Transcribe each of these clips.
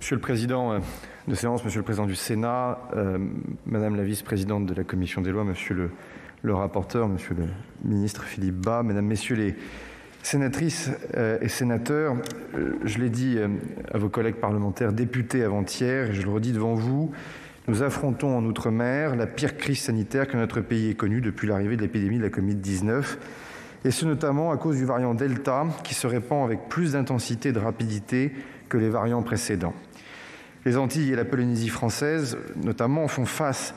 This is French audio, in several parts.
Monsieur le Président de séance, Monsieur le Président du Sénat, Madame la Vice-présidente de la Commission des lois, Monsieur le rapporteur, Monsieur le Ministre Philippe Bas, Mesdames, Messieurs les sénatrices et sénateurs, je l'ai dit à vos collègues parlementaires députés avant-hier, et je le redis devant vous, nous affrontons en Outre-mer la pire crise sanitaire que notre pays ait connue depuis l'arrivée de l'épidémie de la Covid-19, et ce notamment à cause du variant Delta qui se répand avec plus d'intensité et de rapidité que les variants précédents. Les Antilles et la Polynésie française, notamment, font face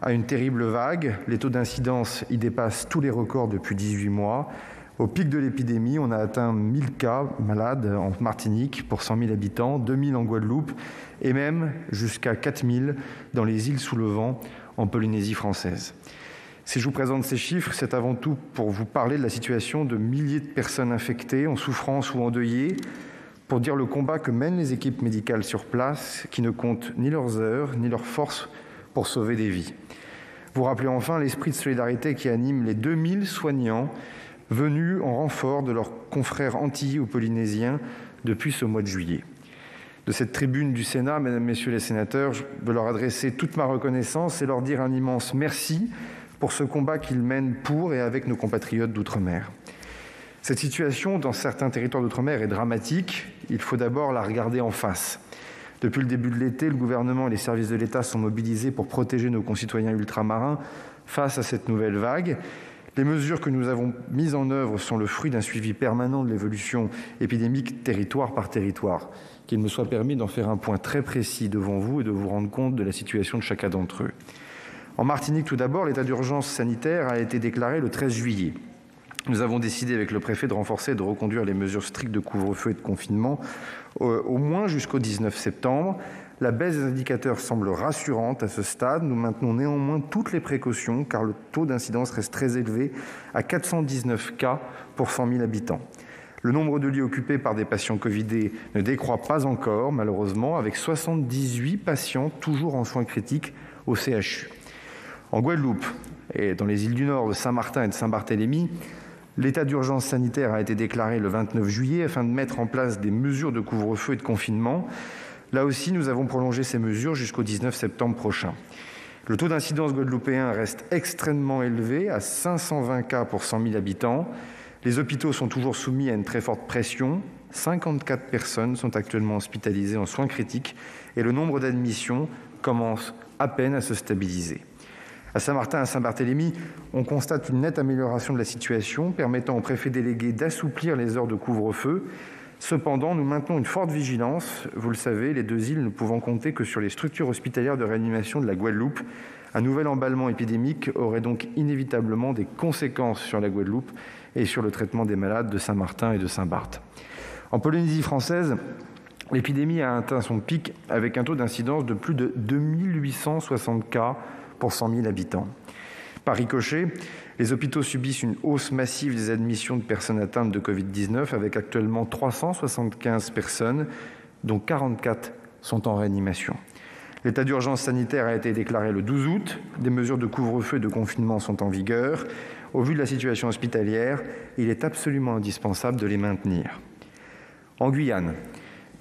à une terrible vague. Les taux d'incidence y dépassent tous les records depuis 18 mois. Au pic de l'épidémie, on a atteint 1000 cas malades en Martinique pour 100 000 habitants, 2000 en Guadeloupe et même jusqu'à 4000 dans les îles sous le vent en Polynésie française. Si je vous présente ces chiffres, c'est avant tout pour vous parler de la situation de milliers de personnes infectées, en souffrance ou endeuillées, pour dire le combat que mènent les équipes médicales sur place, qui ne comptent ni leurs heures ni leurs forces pour sauver des vies. Vous rappelez enfin l'esprit de solidarité qui anime les 2000 soignants venus en renfort de leurs confrères antillais ou polynésiens depuis ce mois de juillet. De cette tribune du Sénat, Mesdames, Messieurs les sénateurs, je veux leur adresser toute ma reconnaissance et leur dire un immense merci pour ce combat qu'ils mènent pour et avec nos compatriotes d'outre-mer. Cette situation dans certains territoires d'outre-mer est dramatique. Il faut d'abord la regarder en face. Depuis le début de l'été, le gouvernement et les services de l'État sont mobilisés pour protéger nos concitoyens ultramarins face à cette nouvelle vague. Les mesures que nous avons mises en œuvre sont le fruit d'un suivi permanent de l'évolution épidémique territoire par territoire. Qu'il me soit permis d'en faire un point très précis devant vous et de vous rendre compte de la situation de chacun d'entre eux. En Martinique, tout d'abord, l'état d'urgence sanitaire a été déclaré le 13 juillet. Nous avons décidé avec le préfet de renforcer et de reconduire les mesures strictes de couvre-feu et de confinement au moins jusqu'au 19 septembre. La baisse des indicateurs semble rassurante à ce stade. Nous maintenons néanmoins toutes les précautions car le taux d'incidence reste très élevé à 419 cas pour 100 000 habitants. Le nombre de lits occupés par des patients Covidés ne décroît pas encore, malheureusement, avec 78 patients toujours en soins critiques au CHU. En Guadeloupe et dans les îles du Nord de Saint-Martin et de Saint-Barthélemy, l'état d'urgence sanitaire a été déclaré le 29 juillet afin de mettre en place des mesures de couvre-feu et de confinement. Là aussi, nous avons prolongé ces mesures jusqu'au 19 septembre prochain. Le taux d'incidence guadeloupéen reste extrêmement élevé, à 520 cas pour 100 000 habitants. Les hôpitaux sont toujours soumis à une très forte pression. 54 personnes sont actuellement hospitalisées en soins critiques et le nombre d'admissions commence à peine à se stabiliser. À Saint-Martin et à Saint-Barthélemy, on constate une nette amélioration de la situation, permettant au préfet délégué d'assouplir les heures de couvre-feu. Cependant, nous maintenons une forte vigilance. Vous le savez, les deux îles ne pouvant compter que sur les structures hospitalières de réanimation de la Guadeloupe. Un nouvel emballement épidémique aurait donc inévitablement des conséquences sur la Guadeloupe et sur le traitement des malades de Saint-Martin et de Saint-Barth. En Polynésie française, l'épidémie a atteint son pic avec un taux d'incidence de plus de 2860 cas pour 100 000 habitants. Par ricochet, les hôpitaux subissent une hausse massive des admissions de personnes atteintes de Covid-19 avec actuellement 375 personnes, dont 44 sont en réanimation. L'état d'urgence sanitaire a été déclaré le 12 août. Des mesures de couvre-feu et de confinement sont en vigueur. Au vu de la situation hospitalière, il est absolument indispensable de les maintenir. En Guyane,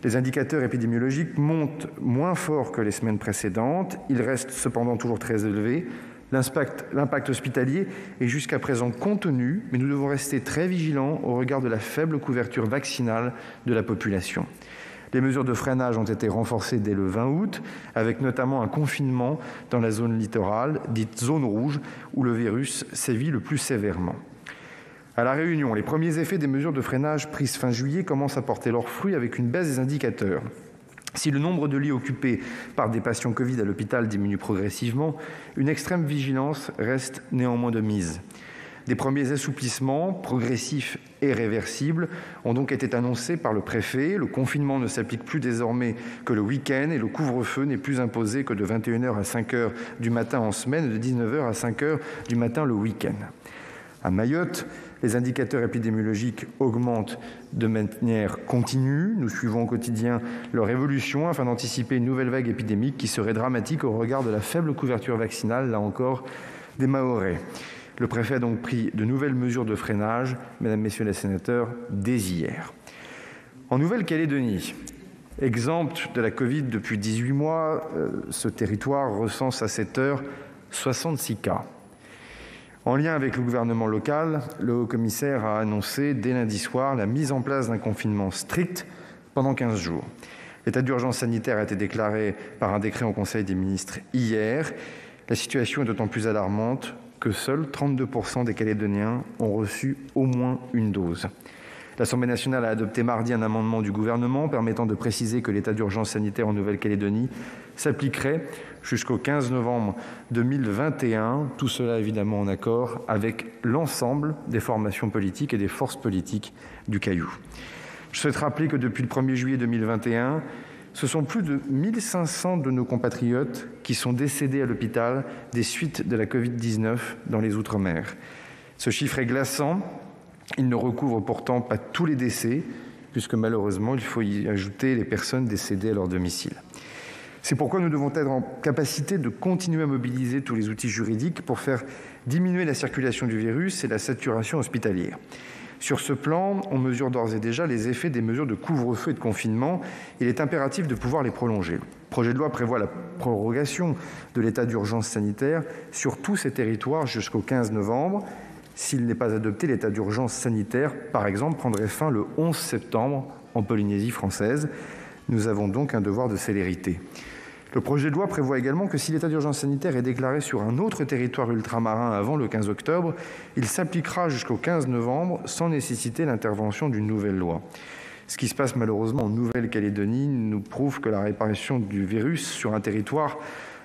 les indicateurs épidémiologiques montent moins fort que les semaines précédentes. Ils restent cependant toujours très élevés. L'impact hospitalier est jusqu'à présent contenu, mais nous devons rester très vigilants au regard de la faible couverture vaccinale de la population. Les mesures de freinage ont été renforcées dès le 20 août, avec notamment un confinement dans la zone littorale, dite zone rouge, où le virus sévit le plus sévèrement. À La Réunion, les premiers effets des mesures de freinage prises fin juillet commencent à porter leurs fruits avec une baisse des indicateurs. Si le nombre de lits occupés par des patients Covid à l'hôpital diminue progressivement, une extrême vigilance reste néanmoins de mise. Des premiers assouplissements, progressifs et réversibles, ont donc été annoncés par le préfet. Le confinement ne s'applique plus désormais que le week-end et le couvre-feu n'est plus imposé que de 21h à 5h du matin en semaine et de 19h à 5h du matin le week-end. À Mayotte, les indicateurs épidémiologiques augmentent de manière continue. Nous suivons au quotidien leur évolution afin d'anticiper une nouvelle vague épidémique qui serait dramatique au regard de la faible couverture vaccinale, là encore, des Mahorais. Le préfet a donc pris de nouvelles mesures de freinage, mesdames, messieurs les sénateurs, dès hier. En Nouvelle-Calédonie, Exempt de la Covid depuis 18 mois, ce territoire recense à cette heure 66 cas. En lien avec le gouvernement local, le haut-commissaire a annoncé dès lundi soir la mise en place d'un confinement strict pendant 15 jours. L'état d'urgence sanitaire a été déclaré par un décret en Conseil des ministres hier. La situation est d'autant plus alarmante que seuls 32% des Calédoniens ont reçu au moins une dose. L'Assemblée nationale a adopté mardi un amendement du gouvernement permettant de préciser que l'état d'urgence sanitaire en Nouvelle-Calédonie s'appliquerait jusqu'au 15 novembre 2021. Tout cela évidemment en accord avec l'ensemble des formations politiques et des forces politiques du Caillou. Je souhaite rappeler que depuis le 1er juillet 2021, ce sont plus de 1500 de nos compatriotes qui sont décédés à l'hôpital des suites de la Covid-19 dans les Outre-mer. Ce chiffre est glaçant. Il ne recouvre pourtant pas tous les décès, puisque malheureusement, il faut y ajouter les personnes décédées à leur domicile. C'est pourquoi nous devons être en capacité de continuer à mobiliser tous les outils juridiques pour faire diminuer la circulation du virus et la saturation hospitalière. Sur ce plan, on mesure d'ores et déjà les effets des mesures de couvre-feu et de confinement. Il est impératif de pouvoir les prolonger. Le projet de loi prévoit la prorogation de l'état d'urgence sanitaire sur tous ces territoires jusqu'au 15 novembre. S'il n'est pas adopté, l'état d'urgence sanitaire, par exemple, prendrait fin le 11 septembre en Polynésie française. Nous avons donc un devoir de célérité. Le projet de loi prévoit également que si l'état d'urgence sanitaire est déclaré sur un autre territoire ultramarin avant le 15 octobre, il s'appliquera jusqu'au 15 novembre sans nécessiter l'intervention d'une nouvelle loi. Ce qui se passe malheureusement en Nouvelle-Calédonie nous prouve que la réparation du virus sur un territoire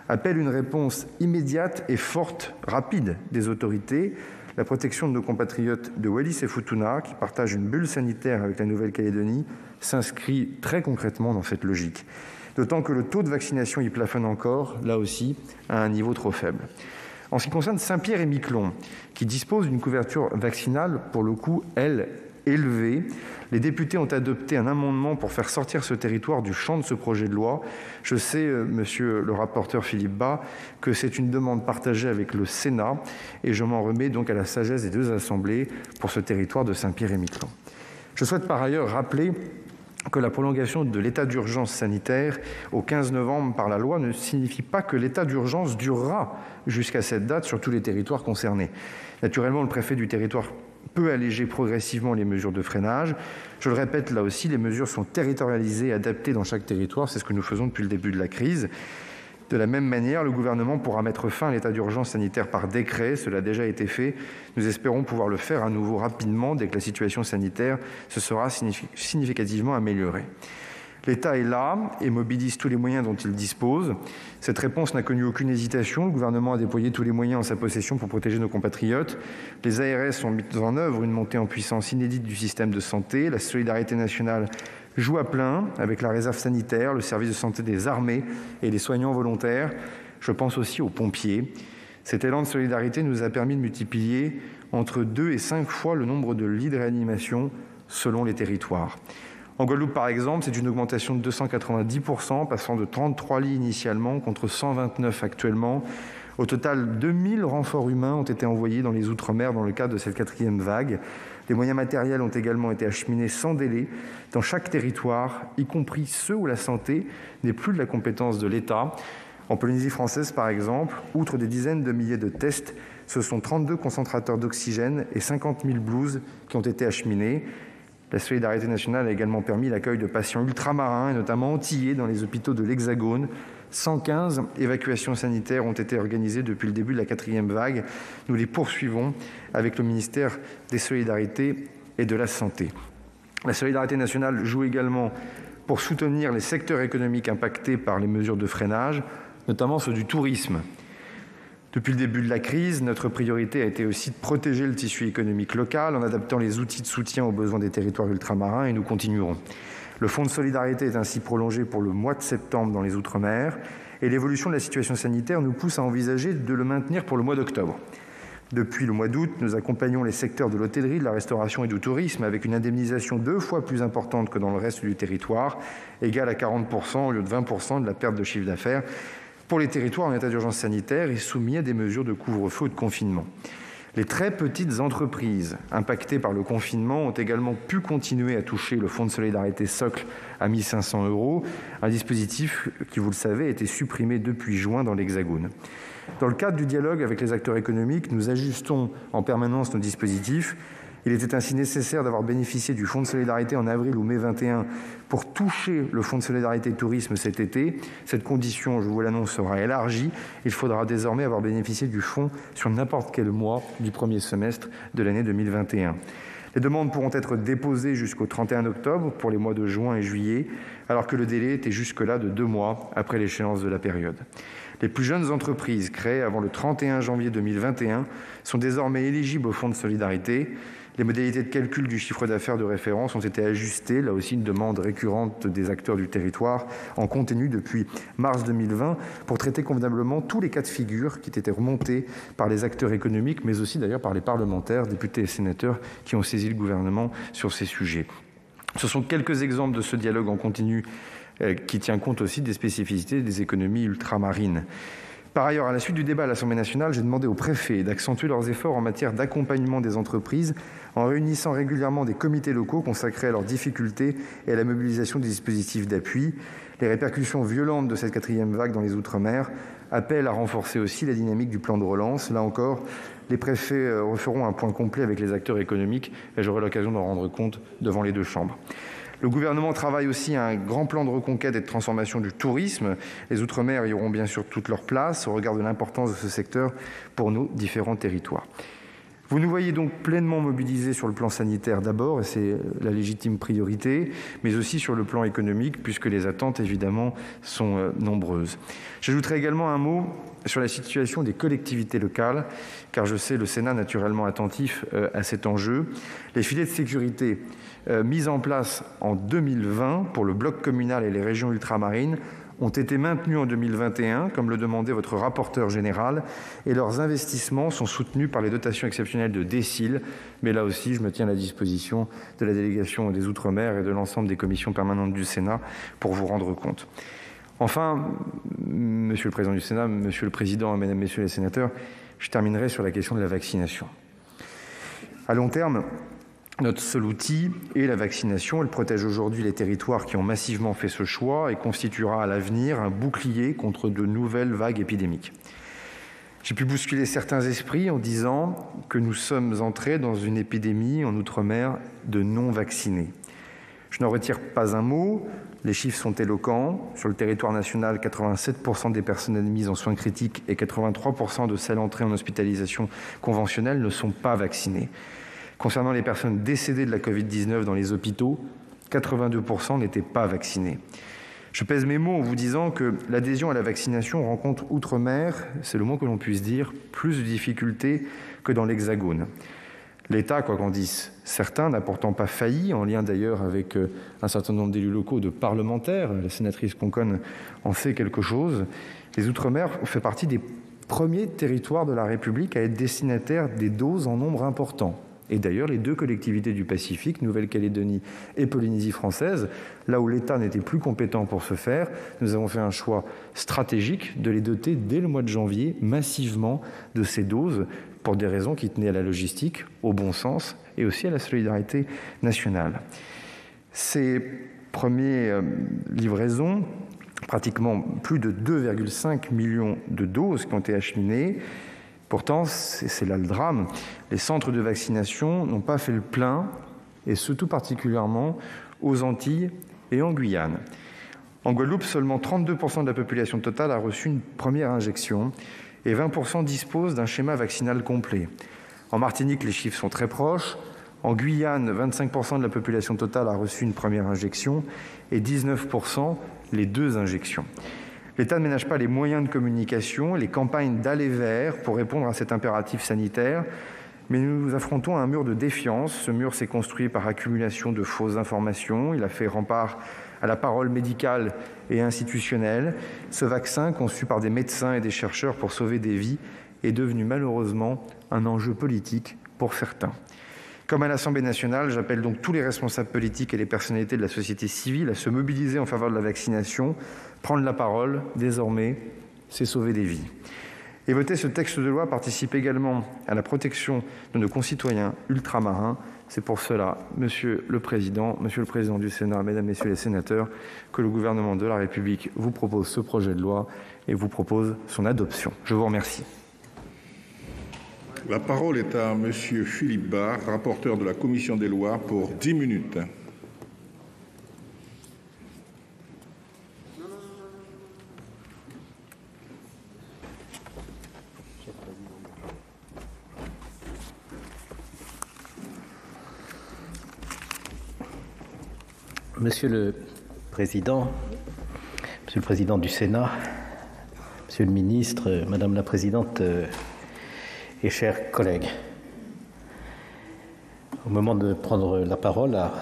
appelle une réponse immédiate et forte, rapide des autorités. La protection de nos compatriotes de Wallis et Futuna, qui partagent une bulle sanitaire avec la Nouvelle-Calédonie, s'inscrit très concrètement dans cette logique. D'autant que le taux de vaccination y plafonne encore, là aussi, à un niveau trop faible. En ce qui concerne Saint-Pierre-et-Miquelon, qui dispose d'une couverture vaccinale, pour le coup, elle, élevée, les députés ont adopté un amendement pour faire sortir ce territoire du champ de ce projet de loi. Je sais, monsieur le rapporteur Philippe Bas, que c'est une demande partagée avec le Sénat et je m'en remets donc à la sagesse des deux assemblées pour ce territoire de Saint-Pierre-et-Miquelon. Je souhaite par ailleurs rappeler que la prolongation de l'état d'urgence sanitaire au 15 novembre par la loi ne signifie pas que l'état d'urgence durera jusqu'à cette date sur tous les territoires concernés. Naturellement, le préfet du territoire peut alléger progressivement les mesures de freinage. Je le répète, là aussi, les mesures sont territorialisées et adaptées dans chaque territoire. C'est ce que nous faisons depuis le début de la crise. De la même manière, le gouvernement pourra mettre fin à l'état d'urgence sanitaire par décret. Cela a déjà été fait. Nous espérons pouvoir le faire à nouveau rapidement dès que la situation sanitaire se sera significativement améliorée. L'État est là et mobilise tous les moyens dont il dispose. Cette réponse n'a connu aucune hésitation. Le gouvernement a déployé tous les moyens en sa possession pour protéger nos compatriotes. Les ARS ont mis en œuvre une montée en puissance inédite du système de santé. La solidarité nationale joue à plein avec la réserve sanitaire, le service de santé des armées et les soignants volontaires. Je pense aussi aux pompiers. Cet élan de solidarité nous a permis de multiplier entre 2 et 5 fois le nombre de lits de réanimation selon les territoires. En Guadeloupe, par exemple, c'est une augmentation de 290%, passant de 33 lits initialement contre 129 actuellement. Au total, 2000 renforts humains ont été envoyés dans les Outre-mer dans le cadre de cette 4e vague. Les moyens matériels ont également été acheminés sans délai dans chaque territoire, y compris ceux où la santé n'est plus de la compétence de l'État. En Polynésie française, par exemple, outre des dizaines de milliers de tests, ce sont 32 concentrateurs d'oxygène et 50 000 blouses qui ont été acheminés. La solidarité nationale a également permis l'accueil de patients ultramarins et notamment antillais dans les hôpitaux de l'Hexagone. 115 évacuations sanitaires ont été organisées depuis le début de la 4e vague. Nous les poursuivons avec le ministère des Solidarités et de la Santé. La solidarité nationale joue également pour soutenir les secteurs économiques impactés par les mesures de freinage, notamment ceux du tourisme. Depuis le début de la crise, notre priorité a été aussi de protéger le tissu économique local en adaptant les outils de soutien aux besoins des territoires ultramarins et nous continuerons. Le fonds de solidarité est ainsi prolongé pour le mois de septembre dans les Outre-mer et l'évolution de la situation sanitaire nous pousse à envisager de le maintenir pour le mois d'octobre. Depuis le mois d'août, nous accompagnons les secteurs de l'hôtellerie, de la restauration et du tourisme avec une indemnisation 2 fois plus importante que dans le reste du territoire, égale à 40% au lieu de 20% de la perte de chiffre d'affaires pour les territoires en état d'urgence sanitaire et soumis à des mesures de couvre-feu ou de confinement. Les très petites entreprises impactées par le confinement ont également pu continuer à toucher le fonds de solidarité socle à 1 500 €, un dispositif qui, vous le savez, a été supprimé depuis juin dans l'Hexagone. Dans le cadre du dialogue avec les acteurs économiques, nous ajustons en permanence nos dispositifs. Il était ainsi nécessaire d'avoir bénéficié du fonds de solidarité en avril ou mai 21 pour toucher le fonds de solidarité tourisme cet été. Cette condition, je vous l'annonce, sera élargie. Il faudra désormais avoir bénéficié du fonds sur n'importe quel mois du premier semestre de l'année 2021. Les demandes pourront être déposées jusqu'au 31 octobre pour les mois de juin et juillet, alors que le délai était jusque-là de 2 mois après l'échéance de la période. Les plus jeunes entreprises créées avant le 31 janvier 2021 sont désormais éligibles au fonds de solidarité. Les modalités de calcul du chiffre d'affaires de référence ont été ajustées, là aussi une demande récurrente des acteurs du territoire, en continu depuis mars 2020, pour traiter convenablement tous les cas de figure qui étaient remontés par les acteurs économiques, mais aussi d'ailleurs par les parlementaires, députés et sénateurs qui ont saisi le gouvernement sur ces sujets. Ce sont quelques exemples de ce dialogue en continu qui tient compte aussi des spécificités des économies ultramarines. Par ailleurs, à la suite du débat à l'Assemblée nationale, j'ai demandé aux préfets d'accentuer leurs efforts en matière d'accompagnement des entreprises en réunissant régulièrement des comités locaux consacrés à leurs difficultés et à la mobilisation des dispositifs d'appui. Les répercussions violentes de cette 4e vague dans les Outre-mer appellent à renforcer aussi la dynamique du plan de relance. Là encore, les préfets referont un point complet avec les acteurs économiques et j'aurai l'occasion d'en rendre compte devant les 2 chambres. Le gouvernement travaille aussi à un grand plan de reconquête et de transformation du tourisme. Les Outre-mer y auront bien sûr toute leur place au regard de l'importance de ce secteur pour nos différents territoires. Vous nous voyez donc pleinement mobilisés sur le plan sanitaire d'abord, et c'est la légitime priorité, mais aussi sur le plan économique, puisque les attentes, évidemment, sont nombreuses. J'ajouterai également un mot sur la situation des collectivités locales, car je sais le Sénat naturellement attentif à cet enjeu. Les filets de sécurité mis en place en 2020 pour le bloc communal et les régions ultramarines ont été maintenus en 2021, comme le demandait votre rapporteur général, et leurs investissements sont soutenus par les dotations exceptionnelles de DSIL. Mais là aussi, je me tiens à la disposition de la délégation des Outre-mer et de l'ensemble des commissions permanentes du Sénat pour vous rendre compte. Enfin, Monsieur le Président du Sénat, Monsieur le Président, Mesdames, Messieurs les sénateurs, je terminerai sur la question de la vaccination. À long terme, notre seul outil est la vaccination. Elle protège aujourd'hui les territoires qui ont massivement fait ce choix et constituera à l'avenir un bouclier contre de nouvelles vagues épidémiques. J'ai pu bousculer certains esprits en disant que nous sommes entrés dans une épidémie en Outre-mer de non-vaccinés. Je n'en retire pas un mot. Les chiffres sont éloquents. Sur le territoire national, 87% des personnes admises en soins critiques et 83% de celles entrées en hospitalisation conventionnelle ne sont pas vaccinées. Concernant les personnes décédées de la Covid-19 dans les hôpitaux, 82% n'étaient pas vaccinés. Je pèse mes mots en vous disant que l'adhésion à la vaccination rencontre outre-mer, c'est le mot que l'on puisse dire, plus de difficultés que dans l'Hexagone. L'État, quoi qu'en disent certains, n'a pourtant pas failli, en lien d'ailleurs avec un certain nombre d'élus locaux, de parlementaires. La sénatrice Conconne en sait quelque chose. Les Outre-mer ont fait partie des premiers territoires de la République à être destinataires des doses en nombre important. Et d'ailleurs, les 2 collectivités du Pacifique, Nouvelle-Calédonie et Polynésie française, là où l'État n'était plus compétent pour ce faire, nous avons fait un choix stratégique de les doter dès le mois de janvier massivement de ces doses pour des raisons qui tenaient à la logistique, au bon sens et aussi à la solidarité nationale. Ces premières livraisons, pratiquement plus de 2,5 millions de doses qui ont été acheminées. Pourtant, c'est là le drame, les centres de vaccination n'ont pas fait le plein, et ce tout particulièrement aux Antilles et en Guyane. En Guadeloupe, seulement 32% de la population totale a reçu une première injection et 20% disposent d'un schéma vaccinal complet. En Martinique, les chiffres sont très proches. En Guyane, 25% de la population totale a reçu une première injection et 19% les 2 injections. L'État ne ménage pas les moyens de communication, les campagnes d'aller vers pour répondre à cet impératif sanitaire, mais nous affrontons un mur de défiance. Ce mur s'est construit par accumulation de fausses informations. Il a fait rempart à la parole médicale et institutionnelle. Ce vaccin, conçu par des médecins et des chercheurs pour sauver des vies, est devenu malheureusement un enjeu politique pour certains. Comme à l'Assemblée nationale, j'appelle donc tous les responsables politiques et les personnalités de la société civile à se mobiliser en faveur de la vaccination. Prendre la parole, désormais, c'est sauver des vies. Et voter ce texte de loi participe également à la protection de nos concitoyens ultramarins. C'est pour cela, Monsieur le Président du Sénat, Mesdames, Messieurs les sénateurs, que le gouvernement de la République vous propose ce projet de loi et vous propose son adoption. Je vous remercie. La parole est à Monsieur Philippe Bas, rapporteur de la Commission des lois, pour 10 minutes. Monsieur le Président du Sénat, Monsieur le Ministre, Madame la Présidente et chers collègues, au moment de prendre la parole à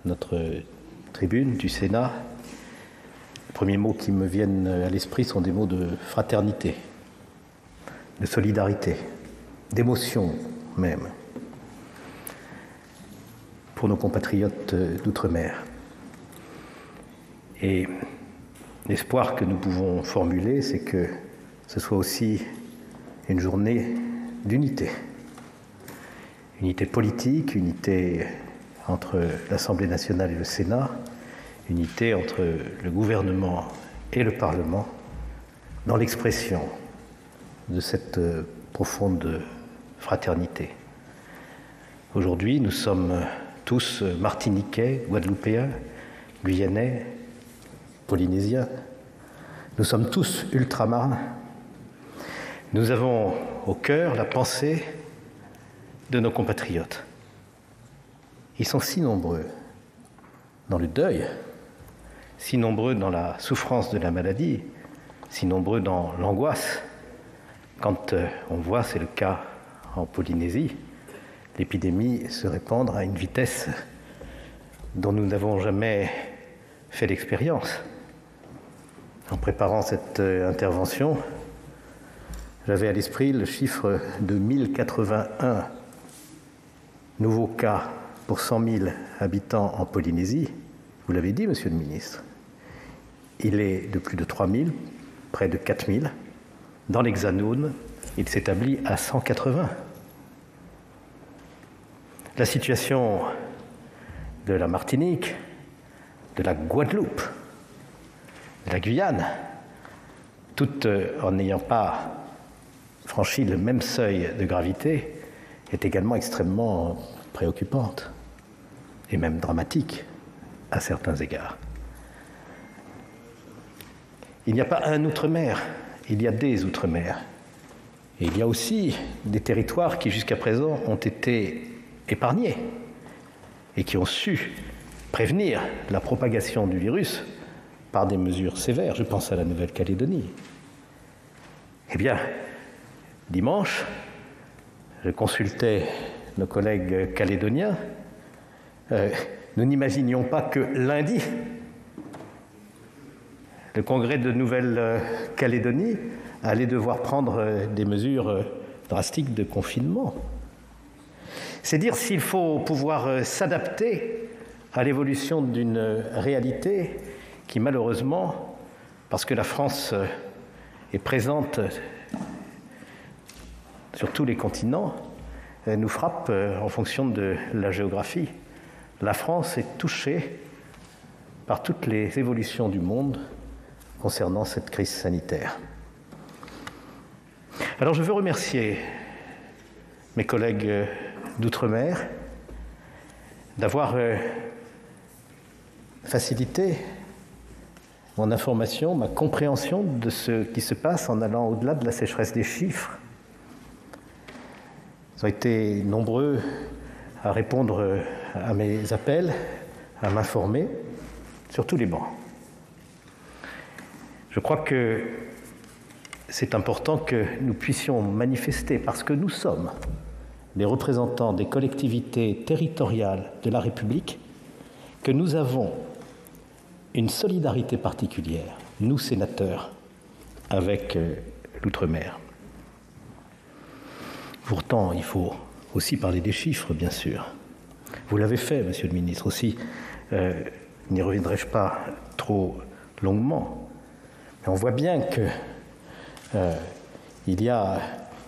notre tribune du Sénat, les premiers mots qui me viennent à l'esprit sont des mots de fraternité, de solidarité, d'émotion même, pour nos compatriotes d'outre-mer. Et l'espoir que nous pouvons formuler, c'est que ce soit aussi une journée d'unité. Unité politique, unité entre l'Assemblée nationale et le Sénat, unité entre le gouvernement et le Parlement dans l'expression de cette profonde fraternité. Aujourd'hui, nous sommes tous martiniquais, guadeloupéens, guyanais, polynésiens. Nous sommes tous ultramarins. Nous avons au cœur la pensée de nos compatriotes. Ils sont si nombreux dans le deuil, si nombreux dans la souffrance de la maladie, si nombreux dans l'angoisse. Quand on voit, c'est le cas en Polynésie, l'épidémie se répandre à une vitesse dont nous n'avons jamais fait l'expérience. En préparant cette intervention, j'avais à l'esprit le chiffre de 1081 nouveaux cas pour 100 000 habitants en Polynésie. Vous l'avez dit, Monsieur le Ministre. Il est de plus de 3 000, près de 4 000. Dans l'Hexagone, il s'établit à 180. La situation de la Martinique, de la Guadeloupe, de la Guyane, toutes en n'ayant pas franchi le même seuil de gravité, est également extrêmement préoccupante et même dramatique à certains égards. Il n'y a pas un outre-mer, il y a des outre-mer. Et il y a aussi des territoires qui jusqu'à présent ont été épargnés et qui ont su prévenir la propagation du virus par des mesures sévères. Je pense à la Nouvelle-Calédonie. Eh bien, dimanche, je consultais nos collègues calédoniens. Nous n'imaginions pas que lundi, le Congrès de Nouvelle-Calédonie allait devoir prendre des mesures drastiques de confinement. C'est dire s'il faut pouvoir s'adapter à l'évolution d'une réalité qui, malheureusement, parce que la France est présente sur tous les continents, nous frappe en fonction de la géographie. La France est touchée par toutes les évolutions du monde concernant cette crise sanitaire. Alors je veux remercier mes collègues d'outre-mer d'avoir facilité mon information, ma compréhension de ce qui se passe en allant au-delà de la sécheresse des chiffres. Ils ont été nombreux à répondre à mes appels, à m'informer, sur tous les bancs. Je crois que c'est important que nous puissions manifester, parce que nous sommes les représentants des collectivités territoriales de la République, que nous avons une solidarité particulière, nous sénateurs, avec l'outre-mer. Pourtant, il faut aussi parler des chiffres, bien sûr. Vous l'avez fait, Monsieur le Ministre, aussi. N'y reviendrai-je pas trop longuement. Mais on voit bien qu'il il y a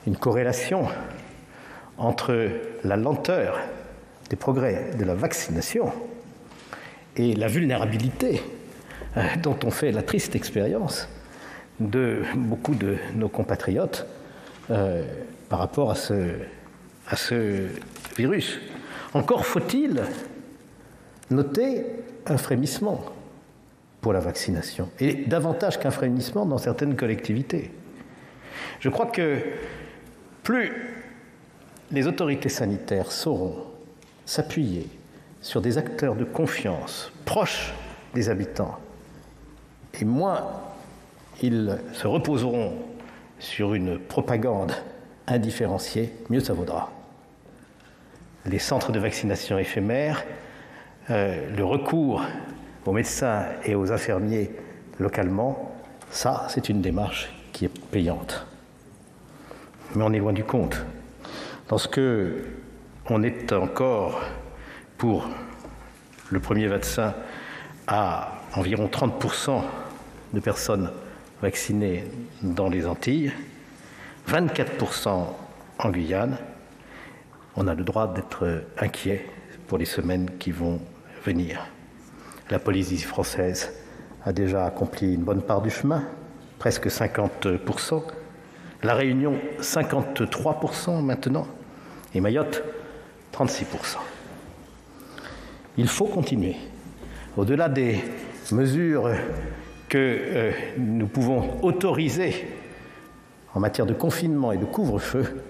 une corrélation entre la lenteur des progrès de la vaccination et la vulnérabilité dont on fait la triste expérience de beaucoup de nos compatriotes par rapport à ce virus. Encore faut-il noter un frémissement pour la vaccination, et davantage qu'un frémissement dans certaines collectivités. Je crois que plus les autorités sanitaires sauront s'appuyer sur des acteurs de confiance proches des habitants, et moins ils se reposeront sur une propagande indifférenciée, mieux ça vaudra. Les centres de vaccination éphémères, le recours aux médecins et aux infirmiers localement, ça, c'est une démarche qui est payante. Mais on est loin du compte. Lorsque on est encore, pour le premier vaccin, à environ 30% de personnes vaccinées dans les Antilles, 24% en Guyane, on a le droit d'être inquiet pour les semaines qui vont venir. La Polynésie française a déjà accompli une bonne part du chemin, presque 50%. La Réunion, 53% maintenant. Et Mayotte, 36%. Il faut continuer. Au-delà des mesures que nous pouvons autoriser en matière de confinement et de couvre-feu,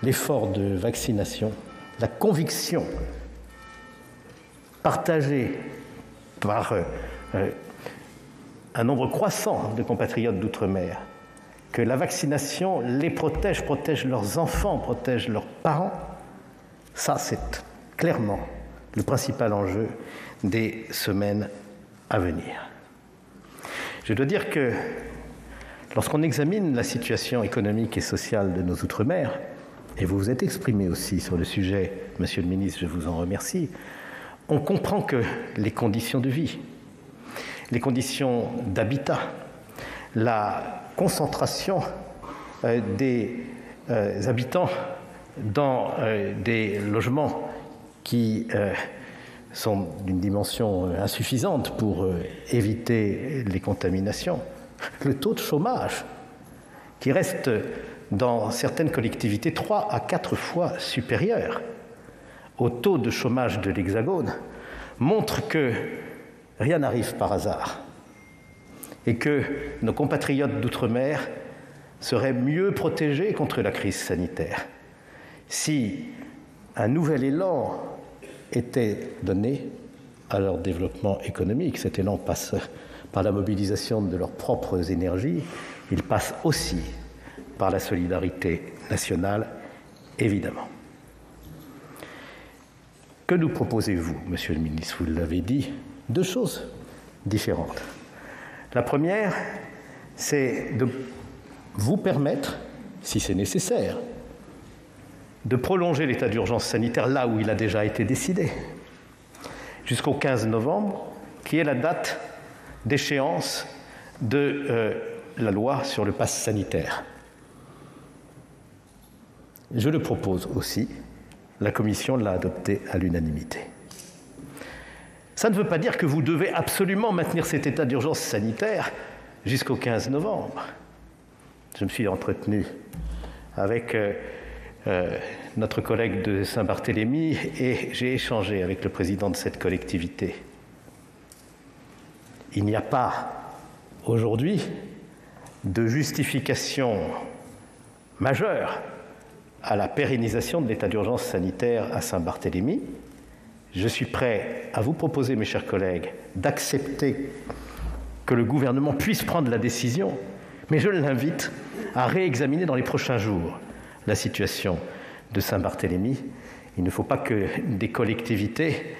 l'effort de vaccination, la conviction partagée par un nombre croissant de compatriotes d'outre-mer, que la vaccination les protège leurs enfants, protège leurs parents, ça c'est clairement le principal enjeu des semaines à venir. Je dois dire que lorsqu'on examine la situation économique et sociale de nos outre-mer, et vous vous êtes exprimé aussi sur le sujet, Monsieur le ministre, je vous en remercie, on comprend que les conditions de vie, les conditions d'habitat, la concentration des habitants dans des logements qui sont d'une dimension insuffisante pour éviter les contaminations, le taux de chômage qui reste dans certaines collectivités 3 à 4 fois supérieur au taux de chômage de l'Hexagone, montre que rien n'arrive par hasard et que nos compatriotes d'outre-mer seraient mieux protégés contre la crise sanitaire si un nouvel élan était donné à leur développement économique. Cet élan passe par la mobilisation de leurs propres énergies, il passe aussi par la solidarité nationale, évidemment. Que nous proposez-vous, Monsieur le ministre? Vous l'avez dit, 2 choses différentes. La première, c'est de vous permettre, si c'est nécessaire, de prolonger l'état d'urgence sanitaire là où il a déjà été décidé, jusqu'au 15 novembre, qui est la date d'échéance de la loi sur le pass sanitaire. Je le propose aussi, la Commission l'a adopté à l'unanimité. Ça ne veut pas dire que vous devez absolument maintenir cet état d'urgence sanitaire jusqu'au 15 novembre. Je me suis entretenu avec notre collègue de Saint-Barthélemy et j'ai échangé avec le président de cette collectivité. Il n'y a pas aujourd'hui de justification majeure à la pérennisation de l'état d'urgence sanitaire à Saint-Barthélemy. Je suis prêt à vous proposer, mes chers collègues, d'accepter que le gouvernement puisse prendre la décision, mais je l'invite à réexaminer dans les prochains jours la situation de Saint-Barthélemy. Il ne faut pas que des collectivités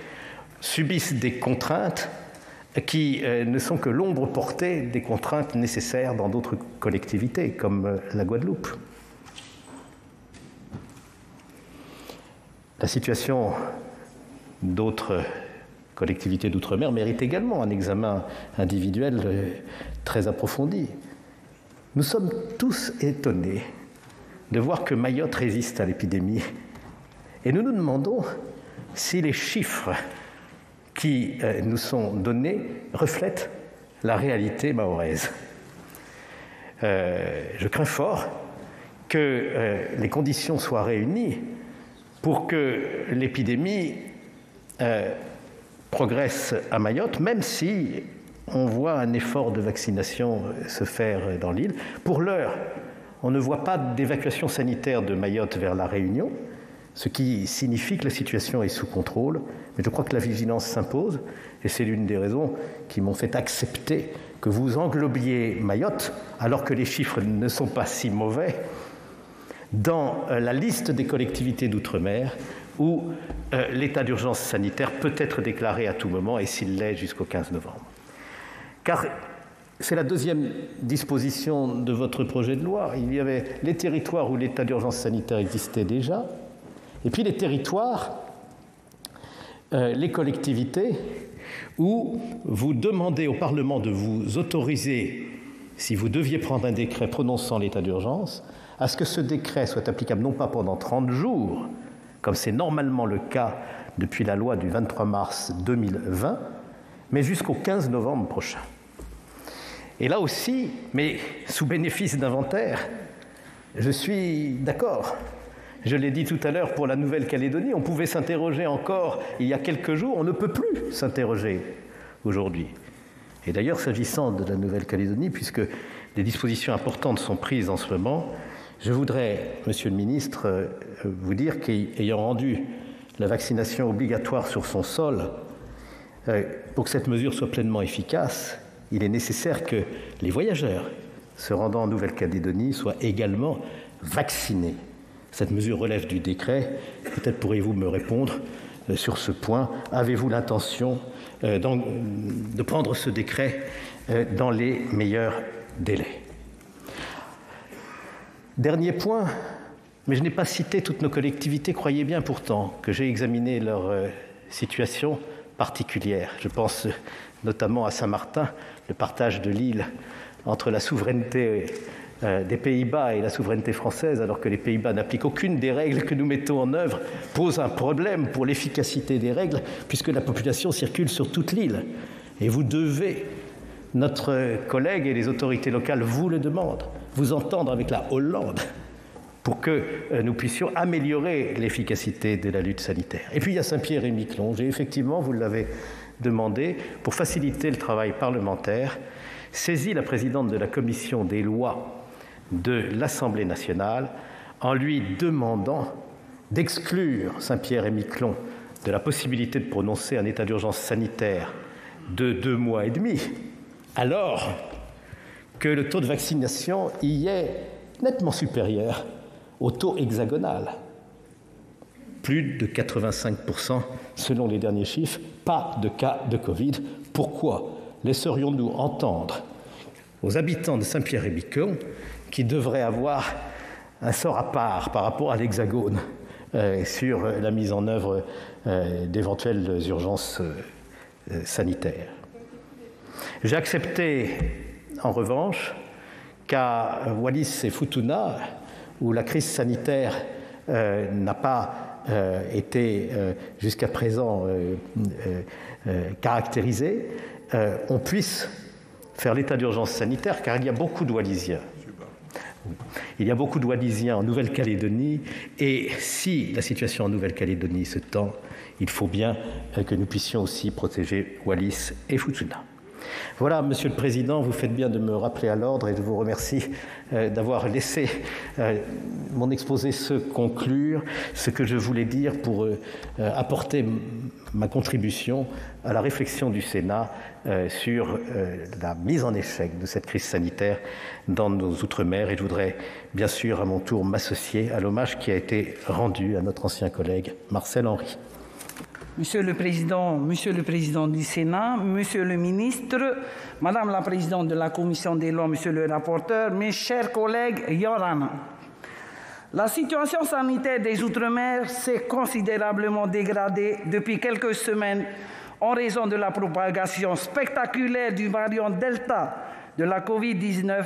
subissent des contraintes qui ne sont que l'ombre portée des contraintes nécessaires dans d'autres collectivités, comme la Guadeloupe. La situation d'autres collectivités d'outre-mer mérite également un examen individuel très approfondi. Nous sommes tous étonnés de voir que Mayotte résiste à l'épidémie et nous nous demandons si les chiffres qui nous sont donnés reflètent la réalité mahoraise. Je crains fort que les conditions soient réunies pour que l'épidémie progresse à Mayotte, même si on voit un effort de vaccination se faire dans l'île. Pour l'heure, on ne voit pas d'évacuation sanitaire de Mayotte vers La Réunion, ce qui signifie que la situation est sous contrôle. Mais je crois que la vigilance s'impose, et c'est l'une des raisons qui m'ont fait accepter que vous englobiez Mayotte, alors que les chiffres ne sont pas si mauvais, dans la liste des collectivités d'outre-mer où l'état d'urgence sanitaire peut être déclaré à tout moment, et s'il l'est jusqu'au 15 novembre. Car c'est la deuxième disposition de votre projet de loi. Il y avait les territoires où l'état d'urgence sanitaire existait déjà, et puis les territoires, les collectivités, où vous demandez au Parlement de vous autoriser, si vous deviez prendre un décret prononçant l'état d'urgence, à ce que ce décret soit applicable non pas pendant 30 jours, comme c'est normalement le cas depuis la loi du 23 mars 2020, mais jusqu'au 15 novembre prochain. Et là aussi, mais sous bénéfice d'inventaire, je suis d'accord. Je l'ai dit tout à l'heure pour la Nouvelle-Calédonie, on pouvait s'interroger encore il y a quelques jours, on ne peut plus s'interroger aujourd'hui. Et d'ailleurs, s'agissant de la Nouvelle-Calédonie, puisque des dispositions importantes sont prises en ce moment, je voudrais, Monsieur le Ministre, vous dire qu'ayant rendu la vaccination obligatoire sur son sol, pour que cette mesure soit pleinement efficace, il est nécessaire que les voyageurs se rendant en Nouvelle-Calédonie soient également vaccinés. Cette mesure relève du décret. Peut-être pourriez-vous me répondre sur ce point. Avez-vous l'intention de prendre ce décret dans les meilleurs délais? Dernier point, mais je n'ai pas cité toutes nos collectivités. Croyez bien pourtant que j'ai examiné leur situation particulière. Je pense notamment à Saint-Martin, le partage de l'île entre la souveraineté des Pays-Bas et la souveraineté française, alors que les Pays-Bas n'appliquent aucune des règles que nous mettons en œuvre, pose un problème pour l'efficacité des règles, puisque la population circule sur toute l'île. Et vous devez, notre collègue et les autorités locales vous le demandent, vous entendre avec la Hollande pour que nous puissions améliorer l'efficacité de la lutte sanitaire. Et puis il y a Saint-Pierre-et-Miquelon. J'ai effectivement, vous l'avez demandé, pour faciliter le travail parlementaire, saisi la présidente de la commission des lois de l'Assemblée nationale en lui demandant d'exclure Saint-Pierre-et-Miquelon de la possibilité de prononcer un état d'urgence sanitaire de 2 mois et demi, alors que le taux de vaccination y est nettement supérieur au taux hexagonal. Plus de 85% selon les derniers chiffres, pas de cas de Covid. Pourquoi laisserions-nous entendre aux habitants de Saint-Pierre-et-Miquelon qui devraient avoir un sort à part par rapport à l'Hexagone sur la mise en œuvre d'éventuelles urgences sanitaires? J'ai accepté, en revanche, qu'à Wallis et Futuna, où la crise sanitaire n'a pas été jusqu'à présent caractérisée, on puisse faire l'état d'urgence sanitaire, car il y a beaucoup de Wallisiens. Il y a beaucoup de Wallisiens en Nouvelle-Calédonie, et si la situation en Nouvelle-Calédonie se tend, il faut bien que nous puissions aussi protéger Wallis et Futuna. Voilà, Monsieur le Président, vous faites bien de me rappeler à l'ordre et je vous remercie d'avoir laissé mon exposé se conclure, ce que je voulais dire pour apporter ma contribution à la réflexion du Sénat sur la mise en échec de cette crise sanitaire dans nos Outre-mer. Et je voudrais bien sûr à mon tour m'associer à l'hommage qui a été rendu à notre ancien collègue Marcel Henry. Monsieur le Président du Sénat, Monsieur le Ministre, Madame la Présidente de la Commission des lois, Monsieur le rapporteur, mes chers collègues Yorana. La situation sanitaire des Outre-mer s'est considérablement dégradée depuis quelques semaines en raison de la propagation spectaculaire du variant Delta de la Covid-19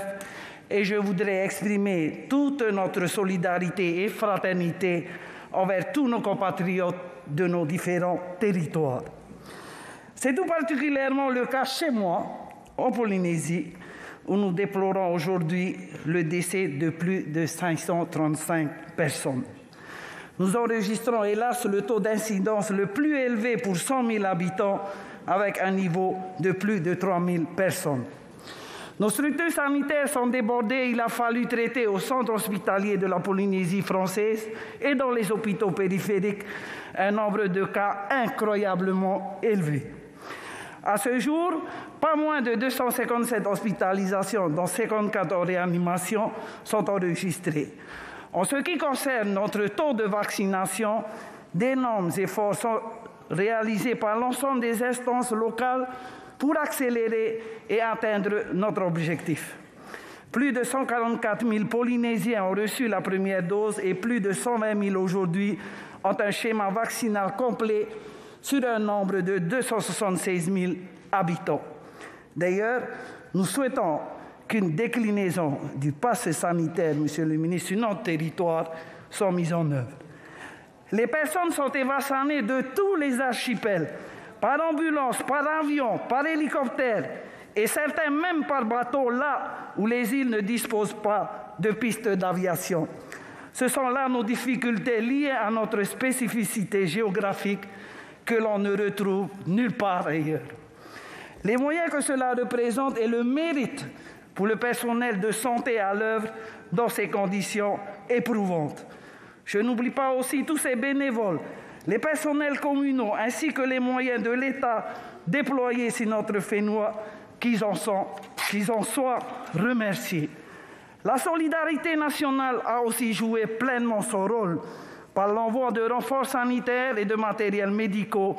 et je voudrais exprimer toute notre solidarité et fraternité envers tous nos compatriotes de nos différents territoires. C'est tout particulièrement le cas chez moi, en Polynésie, où nous déplorons aujourd'hui le décès de plus de 535 personnes. Nous enregistrons hélas le taux d'incidence le plus élevé pour 100 000 habitants, avec un niveau de plus de 3 000 personnes. Nos structures sanitaires sont débordées. Il a fallu traiter au centre hospitalier de la Polynésie française et dans les hôpitaux périphériques un nombre de cas incroyablement élevé. À ce jour, pas moins de 257 hospitalisations, dont 54 en réanimation, sont enregistrées. En ce qui concerne notre taux de vaccination, d'énormes efforts sont réalisés par l'ensemble des instances locales pour accélérer et atteindre notre objectif. Plus de 144 000 Polynésiens ont reçu la première dose et plus de 120 000 aujourd'hui ont un schéma vaccinal complet sur un nombre de 276 000 habitants. D'ailleurs, nous souhaitons qu'une déclinaison du pass sanitaire, Monsieur le ministre, sur notre territoire soit mise en œuvre. Les personnes sont vaccinées de tous les archipels, par ambulance, par avion, par hélicoptère, et certains même par bateau, là où les îles ne disposent pas de pistes d'aviation. Ce sont là nos difficultés liées à notre spécificité géographique que l'on ne retrouve nulle part ailleurs. Les moyens que cela représente et le mérite pour le personnel de santé à l'œuvre dans ces conditions éprouvantes. Je n'oublie pas aussi tous ces bénévoles, les personnels communaux ainsi que les moyens de l'État déployés sur notre Fénois, qu'ils en soient remerciés. La solidarité nationale a aussi joué pleinement son rôle par l'envoi de renforts sanitaires et de matériels médicaux.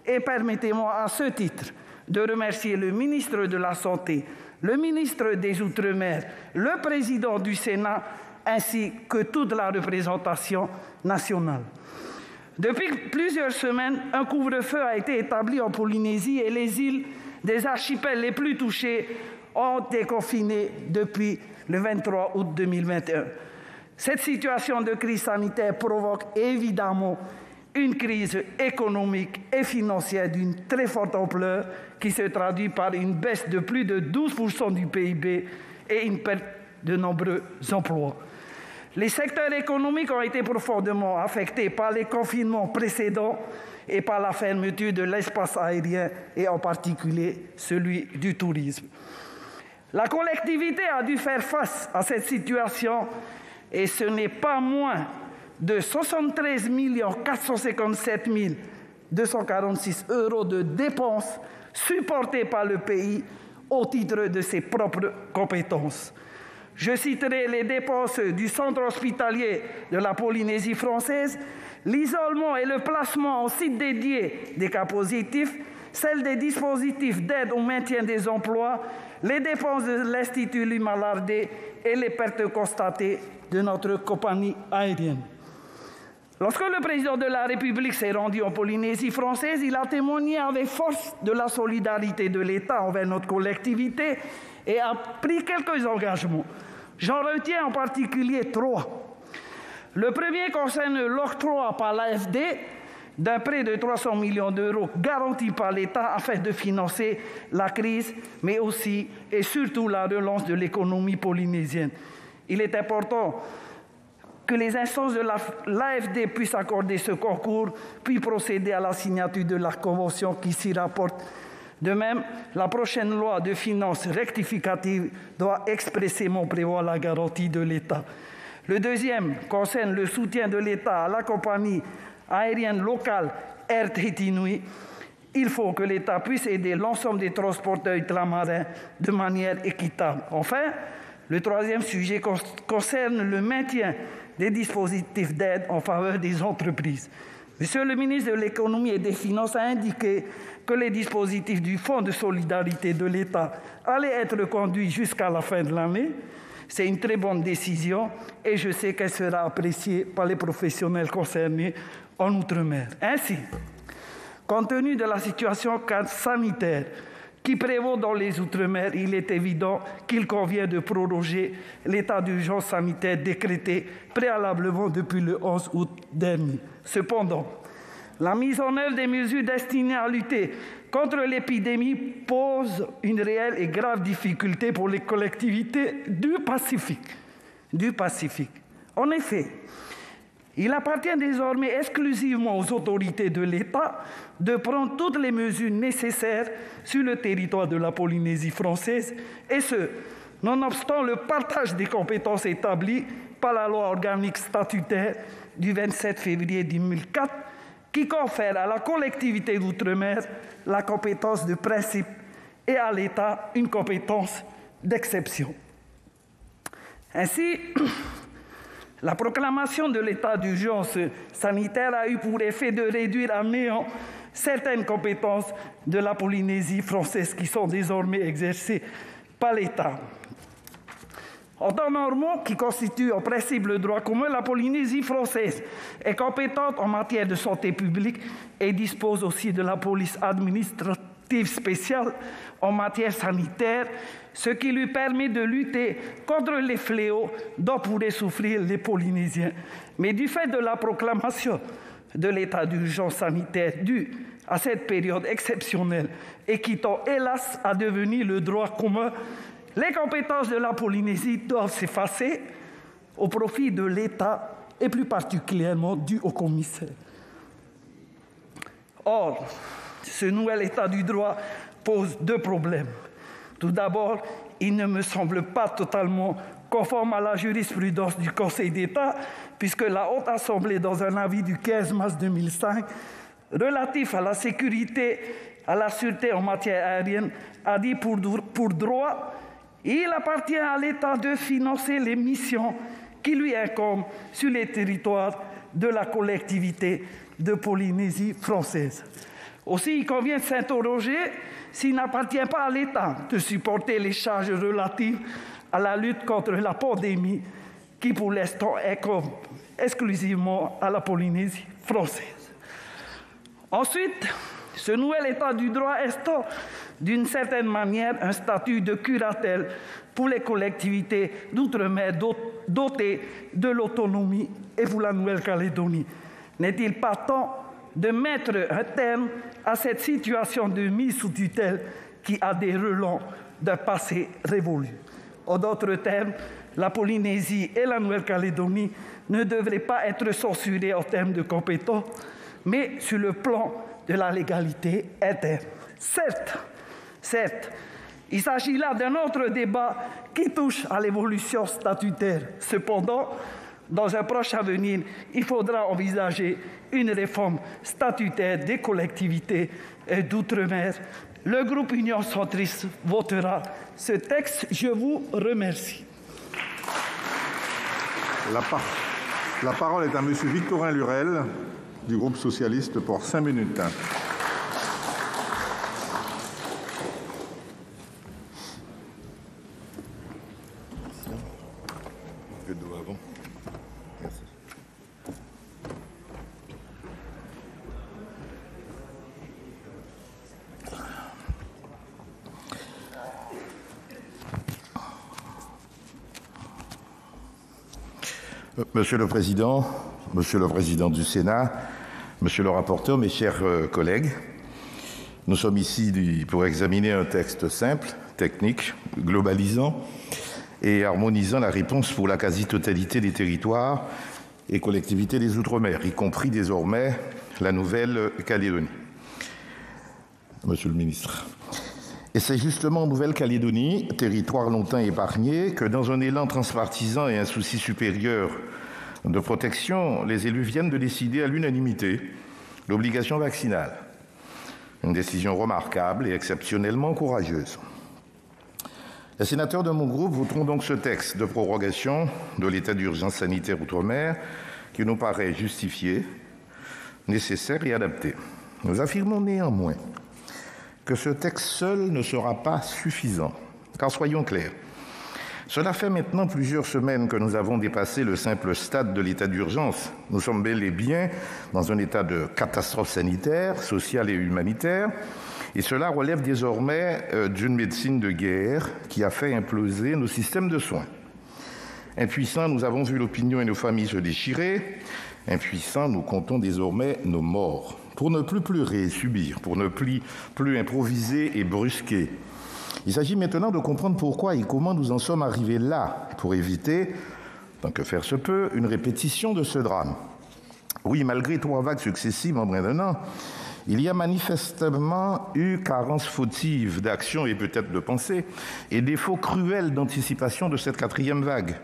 Et permettez-moi à ce titre de remercier le ministre de la Santé, le ministre des Outre-mer, le président du Sénat, ainsi que toute la représentation nationale. Depuis plusieurs semaines, un couvre-feu a été établi en Polynésie et les îles des archipels les plus touchés ont été confinées depuis le 23 août 2021. Cette situation de crise sanitaire provoque évidemment une crise économique et financière d'une très forte ampleur qui se traduit par une baisse de plus de 12% du PIB et une perte de nombreux emplois. Les secteurs économiques ont été profondément affectés par les confinements précédents et par la fermeture de l'espace aérien et en particulier celui du tourisme. La collectivité a dû faire face à cette situation et ce n'est pas moins de 73 457 246 € de dépenses supportées par le pays au titre de ses propres compétences. Je citerai les dépenses du centre hospitalier de la Polynésie française, l'isolement et le placement en site dédié des cas positifs, celles des dispositifs d'aide au maintien des emplois, les dépenses de l'Institut Louis-Malardé et les pertes constatées de notre compagnie aérienne. Lorsque le président de la République s'est rendu en Polynésie française, il a témoigné avec force de la solidarité de l'État envers notre collectivité et a pris quelques engagements. J'en retiens en particulier 3. Le premier concerne l'octroi par l'AFD d'un prêt de 300 millions d'euros garanti par l'État afin de financer la crise, mais aussi et surtout la relance de l'économie polynésienne. Il est important que les instances de l'AFD puissent accorder ce concours, puis procéder à la signature de la convention qui s'y rapporte. De même, la prochaine loi de finances rectificative doit expressément prévoir la garantie de l'État. Le deuxième concerne le soutien de l'État à la compagnie aérienne locale Air Tahiti Nui. Il faut que l'État puisse aider l'ensemble des transporteurs ultramarins de manière équitable. Enfin, le troisième sujet concerne le maintien des dispositifs d'aide en faveur des entreprises. Monsieur le ministre de l'Économie et des Finances a indiqué que les dispositifs du Fonds de solidarité de l'État allaient être conduits jusqu'à la fin de l'année. C'est une très bonne décision et je sais qu'elle sera appréciée par les professionnels concernés en Outre-mer. Ainsi, compte tenu de la situation sanitaire, qui prévaut dans les Outre-mer, il est évident qu'il convient de proroger l'état d'urgence sanitaire décrété préalablement depuis le 11 août dernier. Cependant, la mise en œuvre des mesures destinées à lutter contre l'épidémie pose une réelle et grave difficulté pour les collectivités du Pacifique. En effet, il appartient désormais exclusivement aux autorités de l'État de prendre toutes les mesures nécessaires sur le territoire de la Polynésie française, et ce, nonobstant le partage des compétences établi par la loi organique statutaire du 27 février 2004, qui confère à la collectivité d'outre-mer la compétence de principe et à l'État une compétence d'exception. Ainsi, la proclamation de l'état d'urgence sanitaire a eu pour effet de réduire à néant certaines compétences de la Polynésie française qui sont désormais exercées par l'État. En temps normaux, qui constitue en principe le droit commun, la Polynésie française est compétente en matière de santé publique et dispose aussi de la police administrative spéciale en matière sanitaire, ce qui lui permet de lutter contre les fléaux dont pourraient souffrir les Polynésiens. Mais du fait de la proclamation de l'état d'urgence sanitaire due à cette période exceptionnelle et qui tend hélas à devenir le droit commun, les compétences de la Polynésie doivent s'effacer au profit de l'État et plus particulièrement du haut-commissaire. Or, ce nouvel état du droit pose deux problèmes. Tout d'abord, il ne me semble pas totalement conforme à la jurisprudence du Conseil d'État, puisque la Haute Assemblée, dans un avis du 15 mars 2005, relatif à la sécurité, à la sûreté en matière aérienne, a dit pour droit, il appartient à l'État de financer les missions qui lui incombent sur les territoires de la collectivité de Polynésie française. Aussi, il convient de s'interroger s'il n'appartient pas à l'État de supporter les charges relatives à la lutte contre la pandémie qui, pour l'instant, incombe exclusivement à la Polynésie française. Ensuite, ce nouvel état du droit instaure d'une certaine manière un statut de curatelle pour les collectivités d'outre-mer dotées de l'autonomie et pour la Nouvelle-Calédonie. N'est-il pas temps de mettre un terme à cette situation de mise sous tutelle qui a des relents d'un passé révolu? En d'autres termes, la Polynésie et la Nouvelle-Calédonie ne devraient pas être censurées en termes de compétences, mais sur le plan de la légalité interne. Certes, il s'agit là d'un autre débat qui touche à l'évolution statutaire. Cependant, dans un proche avenir, il faudra envisager une réforme statutaire des collectivités d'outre-mer. Le groupe Union centriste votera ce texte. Je vous remercie. La parole est à M. Victorin Lurel, du groupe socialiste, pour 5 minutes. Monsieur le Président du Sénat, Monsieur le rapporteur, mes chers collègues, nous sommes ici pour examiner un texte simple, technique, globalisant et harmonisant la réponse pour la quasi-totalité des territoires et collectivités des Outre-mer, y compris désormais la Nouvelle-Calédonie. Monsieur le ministre. Et c'est justement en Nouvelle-Calédonie, territoire longtemps épargné, que dans un élan transpartisan et un souci supérieur de protection, les élus viennent de décider à l'unanimité l'obligation vaccinale. Une décision remarquable et exceptionnellement courageuse. Les sénateurs de mon groupe voteront donc ce texte de prorogation de l'état d'urgence sanitaire outre-mer qui nous paraît justifié, nécessaire et adapté. Nous affirmons néanmoins que ce texte seul ne sera pas suffisant. Car soyons clairs, cela fait maintenant plusieurs semaines que nous avons dépassé le simple stade de l'état d'urgence. Nous sommes bel et bien dans un état de catastrophe sanitaire, sociale et humanitaire, Et cela relève désormais d'une médecine de guerre qui a fait imploser nos systèmes de soins. Impuissants, nous avons vu l'opinion et nos familles se déchirer. Impuissants, nous comptons désormais nos morts. Pour ne plus pleurer et subir, pour ne plus improviser et brusquer. Il s'agit maintenant de comprendre pourquoi et comment nous en sommes arrivés là, pour éviter, tant que faire se peut, une répétition de ce drame. Oui, malgré 3 vagues successives en moins d'1 an, il y a manifestement eu carence fautive d'action et peut-être de pensée et défaut cruel d'anticipation de cette 4e vague.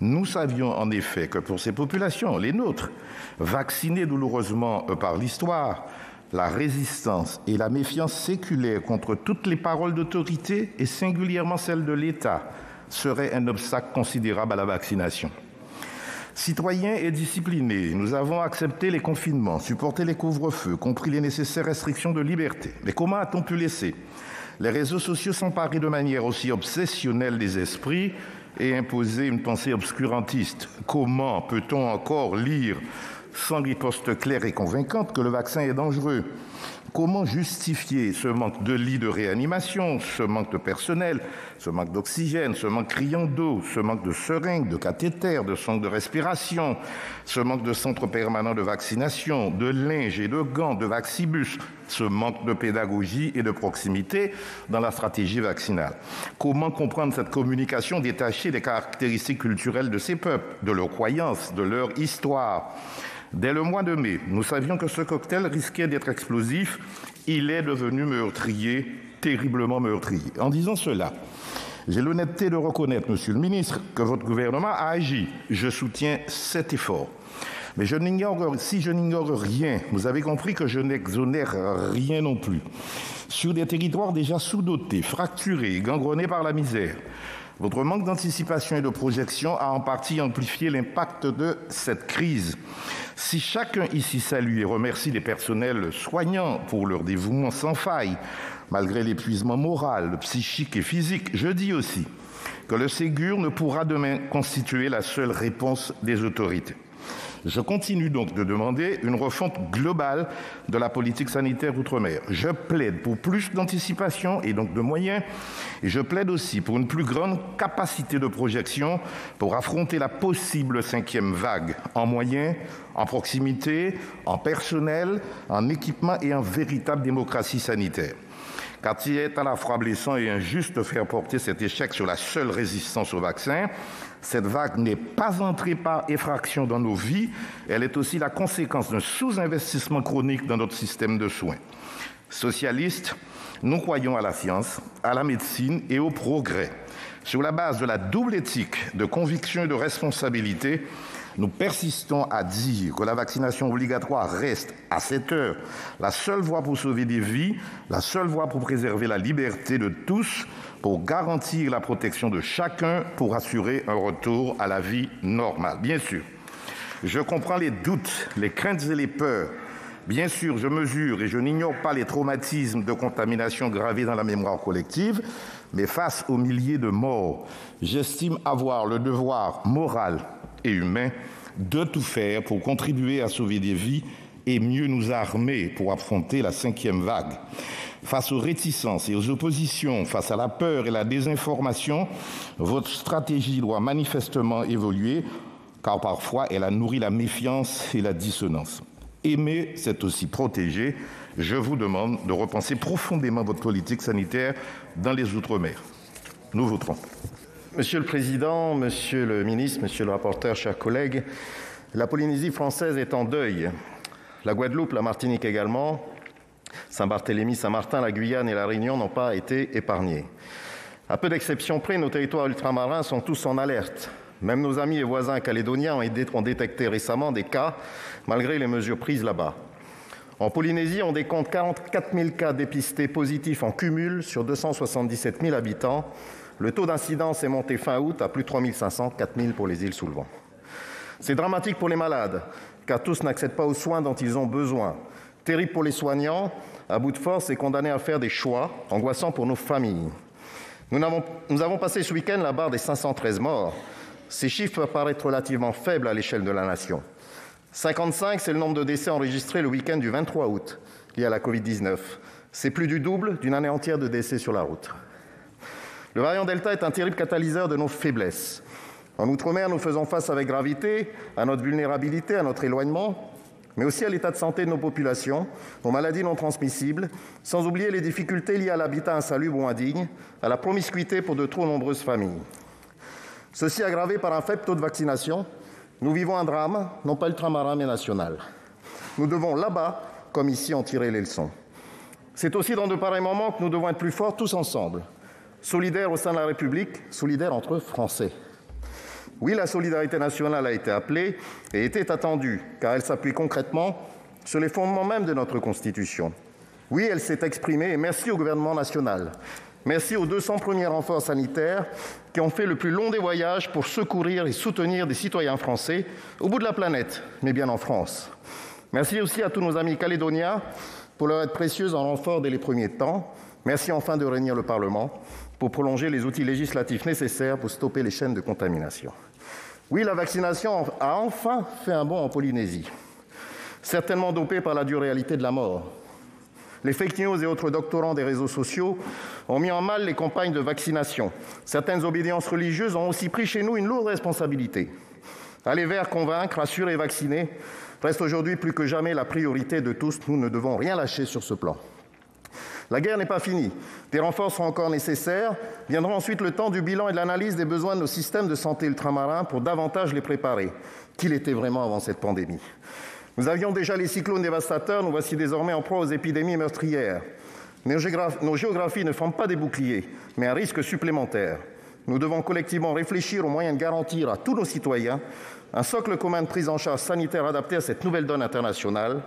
Nous savions en effet que pour ces populations, les nôtres, vaccinées douloureusement par l'histoire, la résistance et la méfiance séculaire contre toutes les paroles d'autorité et singulièrement celles de l'État seraient un obstacle considérable à la vaccination. Citoyens et disciplinés, nous avons accepté les confinements, supporté les couvre-feux, compris les nécessaires restrictions de liberté. Mais comment a-t-on pu laisser les réseaux sociaux s'emparer de manière aussi obsessionnelle des esprits et imposer une pensée obscurantiste? Comment peut-on encore lire sans riposte claire et convaincante que le vaccin est dangereux? Comment justifier ce manque de lits de réanimation, ce manque de personnel, ce manque d'oxygène, ce manque criant d'eau, ce manque de seringues, de cathéters, de sondes de respiration, ce manque de centres permanents de vaccination, de linge et de gants, de vaccibus, ce manque de pédagogie et de proximité dans la stratégie vaccinale? Comment comprendre cette communication détachée des caractéristiques culturelles de ces peuples, de leurs croyances, de leur histoire? Dès le mois de mai, nous savions que ce cocktail risquait d'être explosif. Il est devenu meurtrier, terriblement meurtrier. En disant cela, j'ai l'honnêteté de reconnaître, Monsieur le ministre, que votre gouvernement a agi. Je soutiens cet effort. Mais si je n'ignore rien, vous avez compris que je n'exonère rien non plus. Sur des territoires déjà sous-dotés, fracturés, gangrenés par la misère, votre manque d'anticipation et de projection a en partie amplifié l'impact de cette crise. Si chacun ici salue et remercie les personnels soignants pour leur dévouement sans faille, malgré l'épuisement moral, psychique et physique, je dis aussi que le Ségur ne pourra demain constituer la seule réponse des autorités. Je continue donc de demander une refonte globale de la politique sanitaire outre-mer. Je plaide pour plus d'anticipation et donc de moyens. Et je plaide aussi pour une plus grande capacité de projection pour affronter la possible 5e vague en moyens, en proximité, en personnel, en équipement et en véritable démocratie sanitaire. Car il est à la fois blessant et injuste de faire porter cet échec sur la seule résistance au vaccin. Cette vague n'est pas entrée par effraction dans nos vies, elle est aussi la conséquence d'un sous-investissement chronique dans notre système de soins. Socialistes, nous croyons à la science, à la médecine et au progrès. Sur la base de la double éthique de conviction et de responsabilité, nous persistons à dire que la vaccination obligatoire reste, à cette heure, la seule voie pour sauver des vies, la seule voie pour préserver la liberté de tous, pour garantir la protection de chacun, pour assurer un retour à la vie normale. Bien sûr, je comprends les doutes, les craintes et les peurs. Bien sûr, je mesure et je n'ignore pas les traumatismes de contamination gravés dans la mémoire collective, mais face aux milliers de morts, j'estime avoir le devoir moral et humain de tout faire pour contribuer à sauver des vies et mieux nous armer pour affronter la 5e vague. Face aux réticences et aux oppositions, face à la peur et la désinformation, votre stratégie doit manifestement évoluer, car parfois elle a nourri la méfiance et la dissonance. Aimer, c'est aussi protéger. Je vous demande de repenser profondément votre politique sanitaire dans les Outre-mer. Nous voterons. Monsieur le Président, Monsieur le Ministre, Monsieur le rapporteur, chers collègues, la Polynésie française est en deuil. La Guadeloupe, la Martinique également, Saint-Barthélemy, Saint-Martin, la Guyane et la Réunion n'ont pas été épargnés. À peu d'exceptions près, nos territoires ultramarins sont tous en alerte. Même nos amis et voisins calédoniens ont détecté récemment des cas, malgré les mesures prises là-bas. En Polynésie, on décompte 44 000 cas dépistés positifs en cumul sur 277 000 habitants. Le taux d'incidence est monté fin août à plus de 3 500, 4 000 pour les îles sous le vent. C'est dramatique pour les malades, car tous n'accèdent pas aux soins dont ils ont besoin. Terrible pour les soignants, à bout de force et condamnés à faire des choix, angoissants pour nos familles. Nous avons passé ce week-end la barre des 513 morts. Ces chiffres peuvent paraître relativement faibles à l'échelle de la nation. 55, c'est le nombre de décès enregistrés le week-end du 23 août, liés à la Covid-19. C'est plus du double d'une année entière de décès sur la route. Le variant Delta est un terrible catalyseur de nos faiblesses. En Outre-mer, nous faisons face avec gravité à notre vulnérabilité, à notre éloignement, mais aussi à l'état de santé de nos populations, aux maladies non transmissibles, sans oublier les difficultés liées à l'habitat insalubre ou indigne, à la promiscuité pour de trop nombreuses familles. Ceci aggravé par un faible taux de vaccination, nous vivons un drame, non pas ultramarin, mais national. Nous devons, là-bas, comme ici, en tirer les leçons. C'est aussi dans de pareils moments que nous devons être plus forts tous ensemble, solidaires au sein de la République, solidaires entre Français. Oui, la solidarité nationale a été appelée et était attendue, car elle s'appuie concrètement sur les fondements même de notre Constitution. Oui, elle s'est exprimée et merci au gouvernement national. Merci aux 200 premiers renforts sanitaires qui ont fait le plus long des voyages pour secourir et soutenir des citoyens français au bout de la planète, mais bien en France. Merci aussi à tous nos amis calédoniens pour leur aide précieuse en renfort dès les premiers temps. Merci enfin de réunir le Parlement pour prolonger les outils législatifs nécessaires pour stopper les chaînes de contamination. Oui, la vaccination a enfin fait un bond en Polynésie, certainement dopée par la dure réalité de la mort. Les fake news et autres doctorants des réseaux sociaux ont mis en mal les campagnes de vaccination. Certaines obédiences religieuses ont aussi pris chez nous une lourde responsabilité. Aller vers convaincre, rassurer et vacciner reste aujourd'hui plus que jamais la priorité de tous. Nous ne devons rien lâcher sur ce plan. La guerre n'est pas finie. Des renforts seront encore nécessaires. Viendra ensuite le temps du bilan et de l'analyse des besoins de nos systèmes de santé ultramarins pour davantage les préparer, qu'il était vraiment avant cette pandémie. Nous avions déjà les cyclones dévastateurs, nous voici désormais en proie aux épidémies meurtrières. Nos géographies ne forment pas des boucliers, mais un risque supplémentaire. Nous devons collectivement réfléchir aux moyens de garantir à tous nos citoyens un socle commun de prise en charge sanitaire adapté à cette nouvelle donne internationale.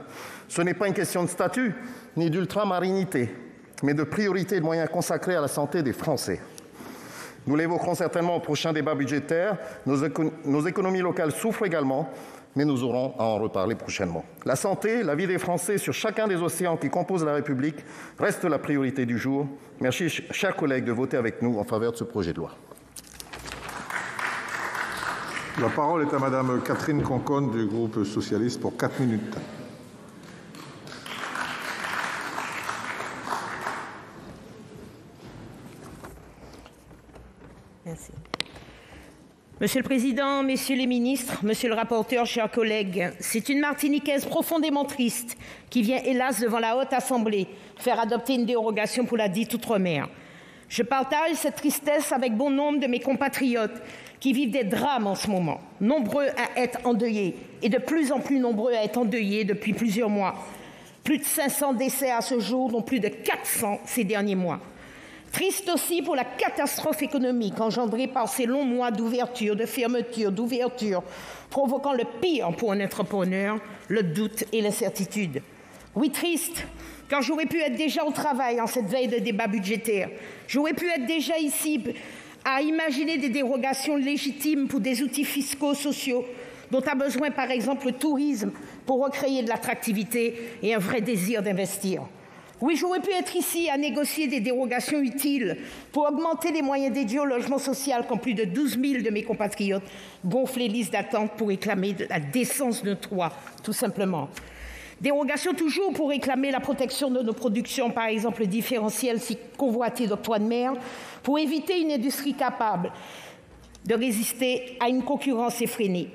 Ce n'est pas une question de statut ni d'ultramarinité, mais de priorité et de moyens consacrés à la santé des Français. Nous l'évoquerons certainement au prochain débat budgétaire. Nos économies locales souffrent également, mais nous aurons à en reparler prochainement. La santé, la vie des Français sur chacun des océans qui composent la République reste la priorité du jour. Merci, chers collègues, de voter avec nous en faveur de ce projet de loi. La parole est à Madame Catherine Conconne du groupe socialiste pour 4 minutes. Merci. Monsieur le Président, Messieurs les ministres, Monsieur le rapporteur, chers collègues, c'est une Martiniquaise profondément triste qui vient hélas devant la Haute Assemblée faire adopter une dérogation pour la dite Outre-mer. Je partage cette tristesse avec bon nombre de mes compatriotes qui vivent des drames en ce moment, nombreux à être endeuillés et de plus en plus nombreux à être endeuillés depuis plusieurs mois. Plus de 500 décès à ce jour, dont plus de 400 ces derniers mois. Triste aussi pour la catastrophe économique engendrée par ces longs mois d'ouverture, de fermeture, d'ouverture, provoquant le pire pour un entrepreneur, le doute et l'incertitude. Oui, triste, car j'aurais pu être déjà au travail en cette veille de débat budgétaire. J'aurais pu être déjà ici à imaginer des dérogations légitimes pour des outils fiscaux, sociaux, dont a besoin par exemple le tourisme pour recréer de l'attractivité et un vrai désir d'investir. Oui, j'aurais pu être ici à négocier des dérogations utiles pour augmenter les moyens dédiés au logement social quand plus de 12 000 de mes compatriotes gonflent les listes d'attente pour réclamer la décence d'un toit, tout simplement. Dérogation toujours pour réclamer la protection de nos productions, par exemple le différentiel si convoité d'octroi de mer, pour éviter une industrie capable de résister à une concurrence effrénée.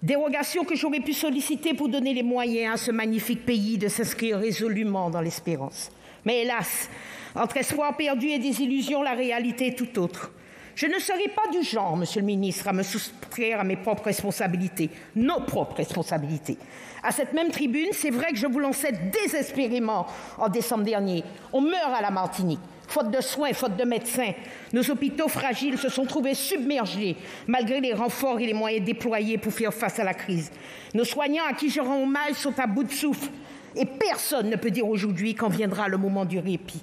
Dérogation que j'aurais pu solliciter pour donner les moyens à ce magnifique pays de s'inscrire résolument dans l'espérance. Mais hélas, entre espoir perdu et désillusion, la réalité est tout autre. Je ne serai pas du genre, Monsieur le ministre, à me soustraire à mes propres responsabilités, nos propres responsabilités. À cette même tribune, c'est vrai que je vous lançais désespérément en décembre dernier. On meurt à la Martinique. Faute de soins, faute de médecins, nos hôpitaux fragiles se sont trouvés submergés malgré les renforts et les moyens déployés pour faire face à la crise. Nos soignants à qui je rends hommage sont à bout de souffle et personne ne peut dire aujourd'hui quand viendra le moment du répit.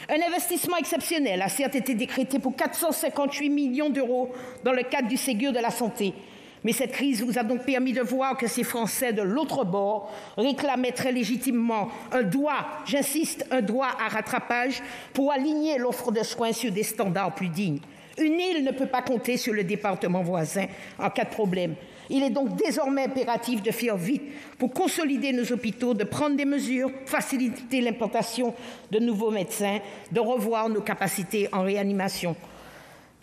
Un investissement exceptionnel a certes été décrété pour 458 millions d'euros dans le cadre du Ségur de la santé. Mais cette crise vous a donc permis de voir que ces Français de l'autre bord réclamaient très légitimement un droit, j'insiste, un droit à rattrapage pour aligner l'offre de soins sur des standards plus dignes. Une île ne peut pas compter sur le département voisin en cas de problème. Il est donc désormais impératif de faire vite pour consolider nos hôpitaux, de prendre des mesures, faciliter l'implantation de nouveaux médecins, de revoir nos capacités en réanimation.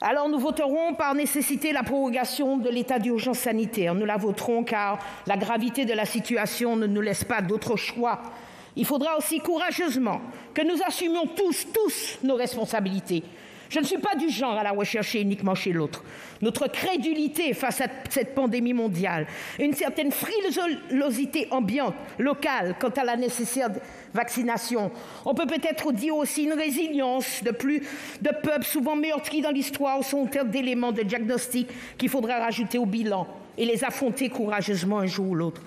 Alors nous voterons par nécessité la prorogation de l'état d'urgence sanitaire. Nous la voterons car la gravité de la situation ne nous laisse pas d'autre choix. Il faudra aussi courageusement que nous assumions tous nos responsabilités. Je ne suis pas du genre à la rechercher uniquement chez l'autre. Notre crédulité face à cette pandémie mondiale, une certaine frilosité ambiante, locale, quant à la nécessaire vaccination. On peut peut-être dire aussi une résilience de peuples souvent meurtris dans l'histoire sont autant d'éléments de diagnostic qu'il faudra rajouter au bilan et les affronter courageusement un jour ou l'autre.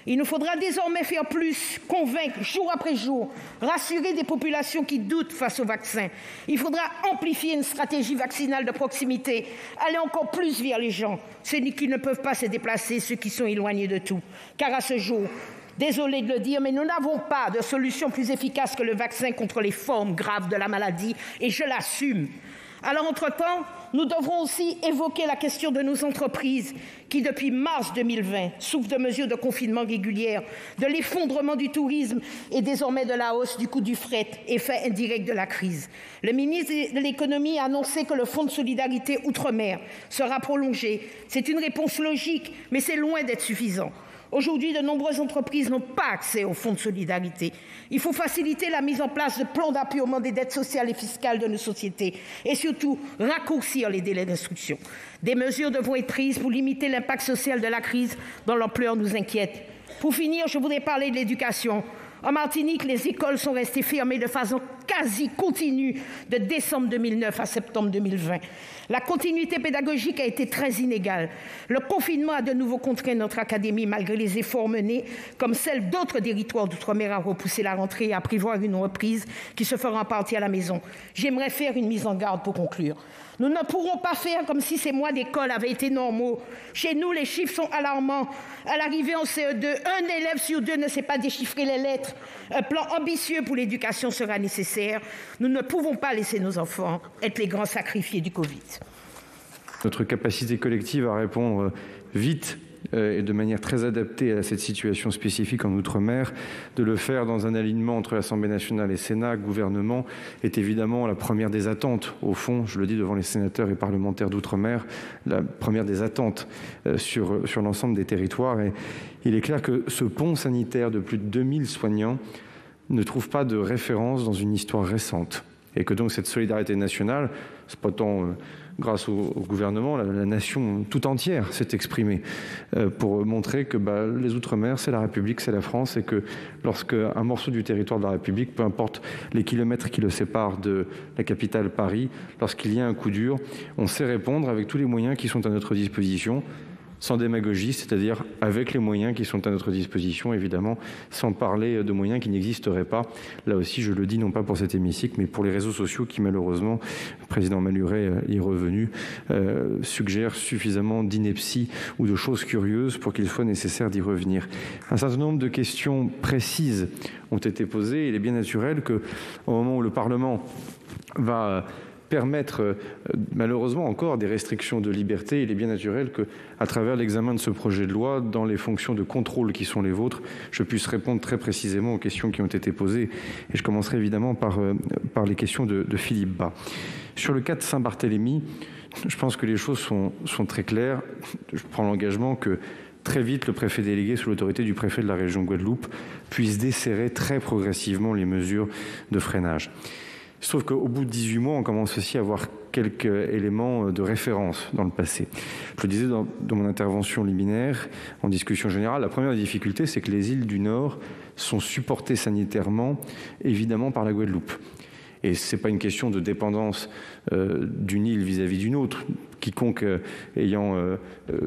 Il nous faudra désormais faire plus, convaincre jour après jour, rassurer des populations qui doutent face au vaccin. Il faudra amplifier une stratégie vaccinale de proximité, aller encore plus vers les gens, ceux qui ne peuvent pas se déplacer, ceux qui sont éloignés de tout. Car à ce jour, désolé de le dire, mais nous n'avons pas de solution plus efficace que le vaccin contre les formes graves de la maladie, et je l'assume. Alors, entre-temps, nous devrons aussi évoquer la question de nos entreprises qui, depuis mars 2020, souffrent de mesures de confinement régulières, de l'effondrement du tourisme et désormais de la hausse du coût du fret, effet indirect de la crise. Le ministre de l'Économie a annoncé que le Fonds de solidarité outre-mer sera prolongé. C'est une réponse logique, mais c'est loin d'être suffisant. Aujourd'hui, de nombreuses entreprises n'ont pas accès au fonds de solidarité. Il faut faciliter la mise en place de plans d'appurement des dettes sociales et fiscales de nos sociétés et surtout raccourcir les délais d'instruction. Des mesures devront être prises pour limiter l'impact social de la crise dont l'ampleur nous inquiète. Pour finir, je voudrais parler de l'éducation. En Martinique, les écoles sont restées fermées de façon quasi continue de décembre 2009 à septembre 2020. La continuité pédagogique a été très inégale. Le confinement a de nouveau contraint notre académie, malgré les efforts menés, comme celle d'autres territoires d'outre-mer, à repousser la rentrée et à prévoir une reprise qui se fera en partie à la maison. J'aimerais faire une mise en garde pour conclure. Nous ne pourrons pas faire comme si ces mois d'école avaient été normaux. Chez nous, les chiffres sont alarmants. À l'arrivée en CE2, un élève sur deux ne sait pas déchiffrer les lettres. Un plan ambitieux pour l'éducation sera nécessaire. Nous ne pouvons pas laisser nos enfants être les grands sacrifiés du Covid. Notre capacité collective à répondre vite et de manière très adaptée à cette situation spécifique en Outre-mer, de le faire dans un alignement entre l'Assemblée nationale et Sénat, gouvernement, est évidemment la première des attentes. Au fond, je le dis devant les sénateurs et parlementaires d'Outre-mer, la première des attentes sur l'ensemble des territoires. Et il est clair que ce pont sanitaire de plus de 2000 soignants ne trouve pas de référence dans une histoire récente. Et que donc cette solidarité nationale, c'est pas tant grâce au gouvernement, la nation tout entière s'est exprimée pour montrer que les Outre-mer, c'est la République, c'est la France, et que lorsqu'un morceau du territoire de la République, peu importe les kilomètres qui le séparent de la capitale Paris, lorsqu'il y a un coup dur, on sait répondre avec tous les moyens qui sont à notre disposition, sans démagogie, c'est-à-dire avec les moyens qui sont à notre disposition, évidemment, sans parler de moyens qui n'existeraient pas. Là aussi, je le dis non pas pour cet hémicycle, mais pour les réseaux sociaux qui, malheureusement, le président Maluret y est revenu, suggèrent suffisamment d'inepties ou de choses curieuses pour qu'il soit nécessaire d'y revenir. Un certain nombre de questions précises ont été posées. Il est bien naturel qu'au moment où le Parlement va permettre malheureusement encore des restrictions de liberté, il est bien naturel qu'à travers l'examen de ce projet de loi, dans les fonctions de contrôle qui sont les vôtres, je puisse répondre très précisément aux questions qui ont été posées. Et je commencerai évidemment par les questions de Philippe Bas. Sur le cas de Saint-Barthélemy, je pense que les choses sont très claires. Je prends l'engagement que très vite, le préfet délégué, sous l'autorité du préfet de la région Guadeloupe, puisse desserrer très progressivement les mesures de freinage. Il se trouve qu'au bout de 18 mois, on commence aussi à avoir quelques éléments de référence dans le passé. Je le disais dans mon intervention liminaire, en discussion générale, la première difficulté, c'est que les îles du Nord sont supportées sanitairement, évidemment, par la Guadeloupe. Et ce n'est pas une question de dépendance d'une île vis-à-vis d'une autre. Quiconque ayant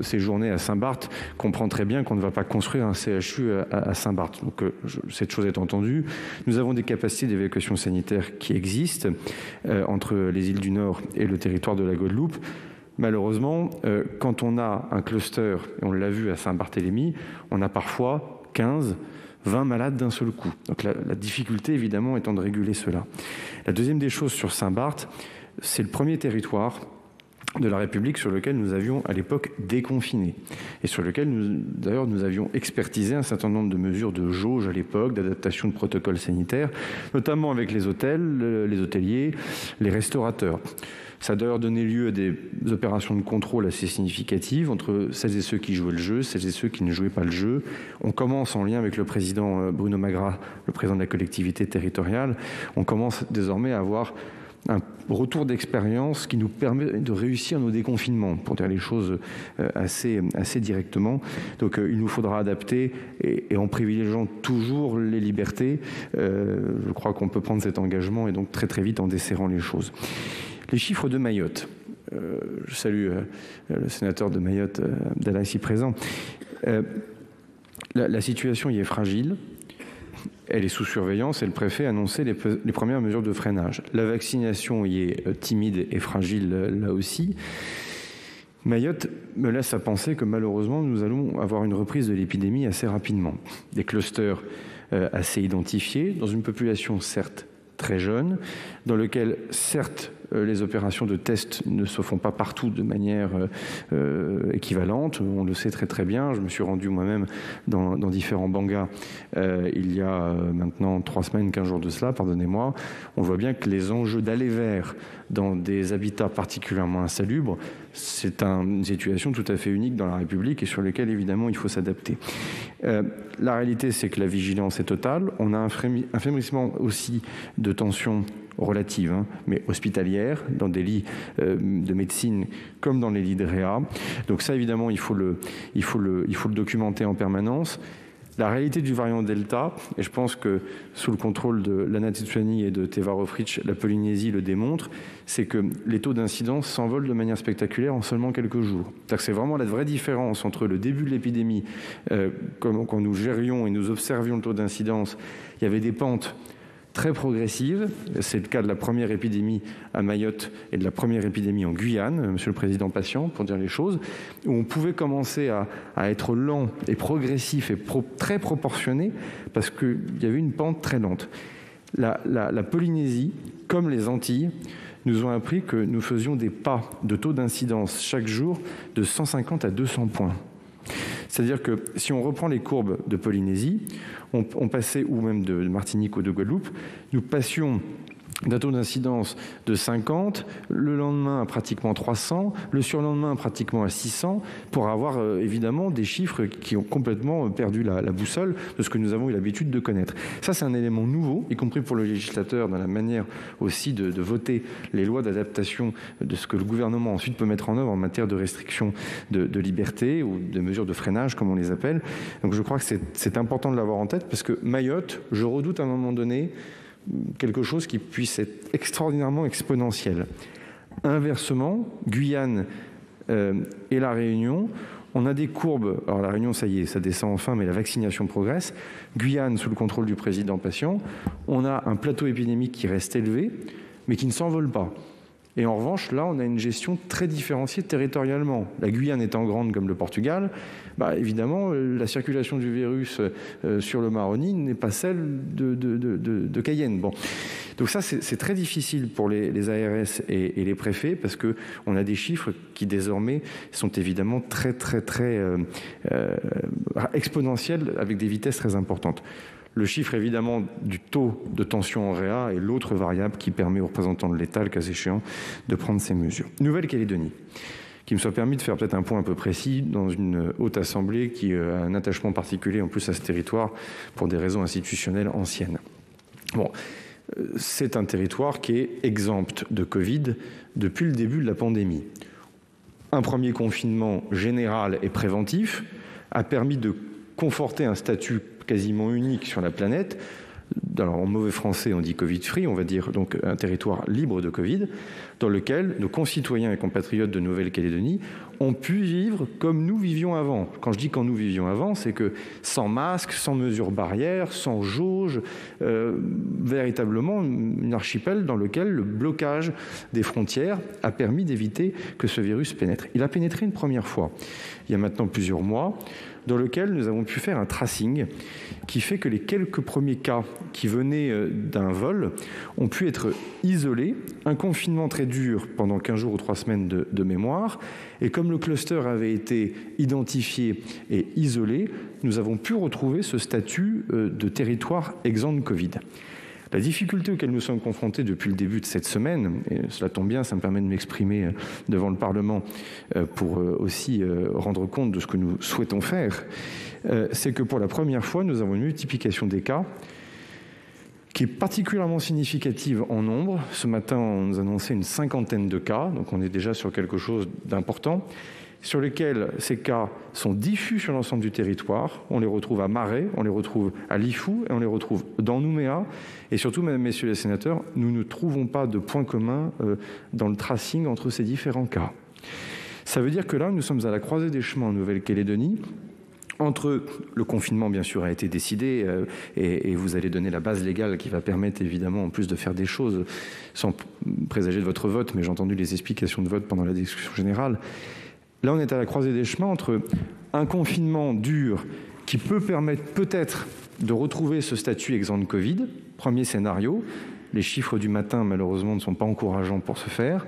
séjourné à Saint-Barth comprend très bien qu'on ne va pas construire un CHU à Saint-Barth. Donc cette chose est entendue. Nous avons des capacités d'évacuation sanitaire qui existent entre les îles du Nord et le territoire de la Guadeloupe. Malheureusement, quand on a un cluster, et on l'a vu à Saint-Barthélemy, on a parfois 15, 20 malades d'un seul coup. Donc la difficulté, évidemment, étant de réguler cela. La deuxième des choses sur Saint-Barth, c'est le premier territoire de la République sur lequel nous avions à l'époque déconfiné et sur lequel nous avions expertisé un certain nombre de mesures de jauge à l'époque, d'adaptation de protocoles sanitaires, notamment avec les hôtels, les hôteliers, les restaurateurs. Ça a d'ailleurs donné lieu à des opérations de contrôle assez significatives entre celles et ceux qui jouaient le jeu, celles et ceux qui ne jouaient pas le jeu. On commence, en lien avec le président Bruno Magras, le président de la collectivité territoriale, on commence désormais à avoir un retour d'expérience qui nous permet de réussir nos déconfinements, pour dire les choses assez directement. Donc il nous faudra adapter et en privilégiant toujours les libertés, je crois qu'on peut prendre cet engagement et donc très vite en desserrant les choses. Les chiffres de Mayotte. Je salue le sénateur de Mayotte, Abdallah, ici présent. La situation y est fragile. Elle est sous surveillance et le préfet a annoncé les premières mesures de freinage. La vaccination y est timide et fragile là aussi. Mayotte me laisse à penser que malheureusement nous allons avoir une reprise de l'épidémie assez rapidement. Des clusters assez identifiés dans une population certes très jeune, dans lequel certes les opérations de test ne se font pas partout de manière équivalente. On le sait très bien. Je me suis rendu moi-même dans différents bangas il y a maintenant 3 semaines, 15 jours de cela, pardonnez-moi. On voit bien que les enjeux d'aller vers dans des habitats particulièrement insalubres, c'est une situation tout à fait unique dans la République et sur laquelle évidemment il faut s'adapter. La réalité, c'est que la vigilance est totale. On a un frémissement aussi de tension relative, mais hospitalière, dans des lits de médecine comme dans les lits de réa. Donc ça, évidemment, il faut le documenter en permanence. La réalité du variant Delta, et je pense que sous le contrôle de Lana Titsouani et de Teva Rohfritsch, la Polynésie le démontre, c'est que les taux d'incidence s'envolent de manière spectaculaire en seulement quelques jours. C'est vraiment la vraie différence entre le début de l'épidémie, quand nous gérions et nous observions le taux d'incidence, il y avait des pentes très progressive. C'est le cas de la première épidémie à Mayotte et de la première épidémie en Guyane, Monsieur le Président patient, pour dire les choses, où on pouvait commencer à être lent et progressif et très proportionné parce qu'il y avait une pente très lente. La Polynésie, comme les Antilles, nous ont appris que nous faisions des pas de taux d'incidence chaque jour de 150 à 200 points. C'est-à-dire que si on reprend les courbes de Polynésie, on passait, ou même de Martinique ou de Guadeloupe, nous passions d'un taux d'incidence de 50, le lendemain à pratiquement 300, le surlendemain pratiquement à 600, pour avoir évidemment des chiffres qui ont complètement perdu la boussole de ce que nous avons eu l'habitude de connaître. Ça, c'est un élément nouveau, y compris pour le législateur, dans la manière aussi de voter les lois d'adaptation de ce que le gouvernement ensuite peut mettre en œuvre en matière de restriction de liberté ou de mesures de freinage, comme on les appelle. Donc je crois que c'est important de l'avoir en tête, parce que Mayotte, je redoute à un moment donné quelque chose qui puisse être extraordinairement exponentiel. Inversement, Guyane et la Réunion, on a des courbes. Alors la Réunion, ça y est, ça descend enfin, mais la vaccination progresse. Guyane, sous le contrôle du président patient, on a un plateau épidémique qui reste élevé, mais qui ne s'envole pas. Et en revanche, là, on a une gestion très différenciée territorialement. La Guyane étant grande comme le Portugal, évidemment, la circulation du virus sur le Maroni n'est pas celle de Cayenne. Bon. Donc ça, c'est très difficile pour les ARS et les préfets, parce qu'on a des chiffres qui, désormais, sont évidemment très exponentiels, avec des vitesses très importantes. Le chiffre, évidemment, du taux de tension en réa est l'autre variable qui permet aux représentants de l'État, le cas échéant, de prendre ces mesures. Nouvelle-Calédonie, qui me soit permis de faire peut-être un point un peu précis dans une haute assemblée qui a un attachement particulier en plus à ce territoire pour des raisons institutionnelles anciennes. Bon, c'est un territoire qui est exempt de Covid depuis le début de la pandémie. Un premier confinement général et préventif a permis de conforter un statut quasiment unique sur la planète. Alors, en mauvais français, on dit Covid-free, on va dire donc un territoire libre de Covid, dans lequel nos concitoyens et compatriotes de Nouvelle-Calédonie ont pu vivre comme nous vivions avant. Quand je dis quand nous vivions avant, c'est que sans masque, sans mesures barrières, sans jauge, véritablement un archipel dans lequel le blocage des frontières a permis d'éviter que ce virus pénètre. Il a pénétré une première fois, il y a maintenant plusieurs mois, dans lequel nous avons pu faire un tracing qui fait que les quelques premiers cas qui venaient d'un vol ont pu être isolés, un confinement très dur pendant 15 jours ou 3 semaines de mémoire, et comme le cluster avait été identifié et isolé, nous avons pu retrouver ce statut de territoire exempt de Covid. La difficulté auquel nous sommes confrontés depuis le début de cette semaine, et cela tombe bien, ça me permet de m'exprimer devant le Parlement pour aussi rendre compte de ce que nous souhaitons faire, c'est que pour la première fois, nous avons une multiplication des cas qui est particulièrement significative en nombre. Ce matin, on nous annonçait une 50aine de cas, donc on est déjà sur quelque chose d'important, sur lesquels ces cas sont diffus sur l'ensemble du territoire. On les retrouve à Marais, on les retrouve à Lifou, et on les retrouve dans Nouméa. Et surtout, mesdames, messieurs les sénateurs, nous ne trouvons pas de point commun dans le tracing entre ces différents cas. Ça veut dire que là, nous sommes à la croisée des chemins en Nouvelle-Calédonie. Entre le confinement, bien sûr, a été décidé et vous allez donner la base légale qui va permettre, évidemment, en plus de faire des choses, sans présager de votre vote, mais j'ai entendu les explications de vote pendant la discussion générale. Là, on est à la croisée des chemins entre un confinement dur qui peut permettre peut-être de retrouver ce statut exempt de Covid, premier scénario, les chiffres du matin, malheureusement, ne sont pas encourageants pour ce faire,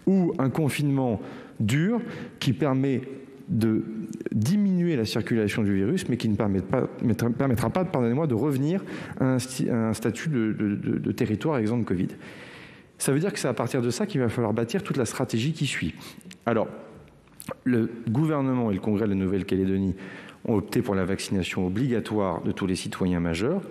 ou un confinement dur qui permet de diminuer la circulation du virus, mais qui ne permettra pas, pardonnez-moi, de revenir à un statut de territoire exempt de Covid. Ça veut dire que c'est à partir de ça qu'il va falloir bâtir toute la stratégie qui suit. Alors, le gouvernement et le Congrès de la Nouvelle-Calédonie ont opté pour la vaccination obligatoire de tous les citoyens majeurs.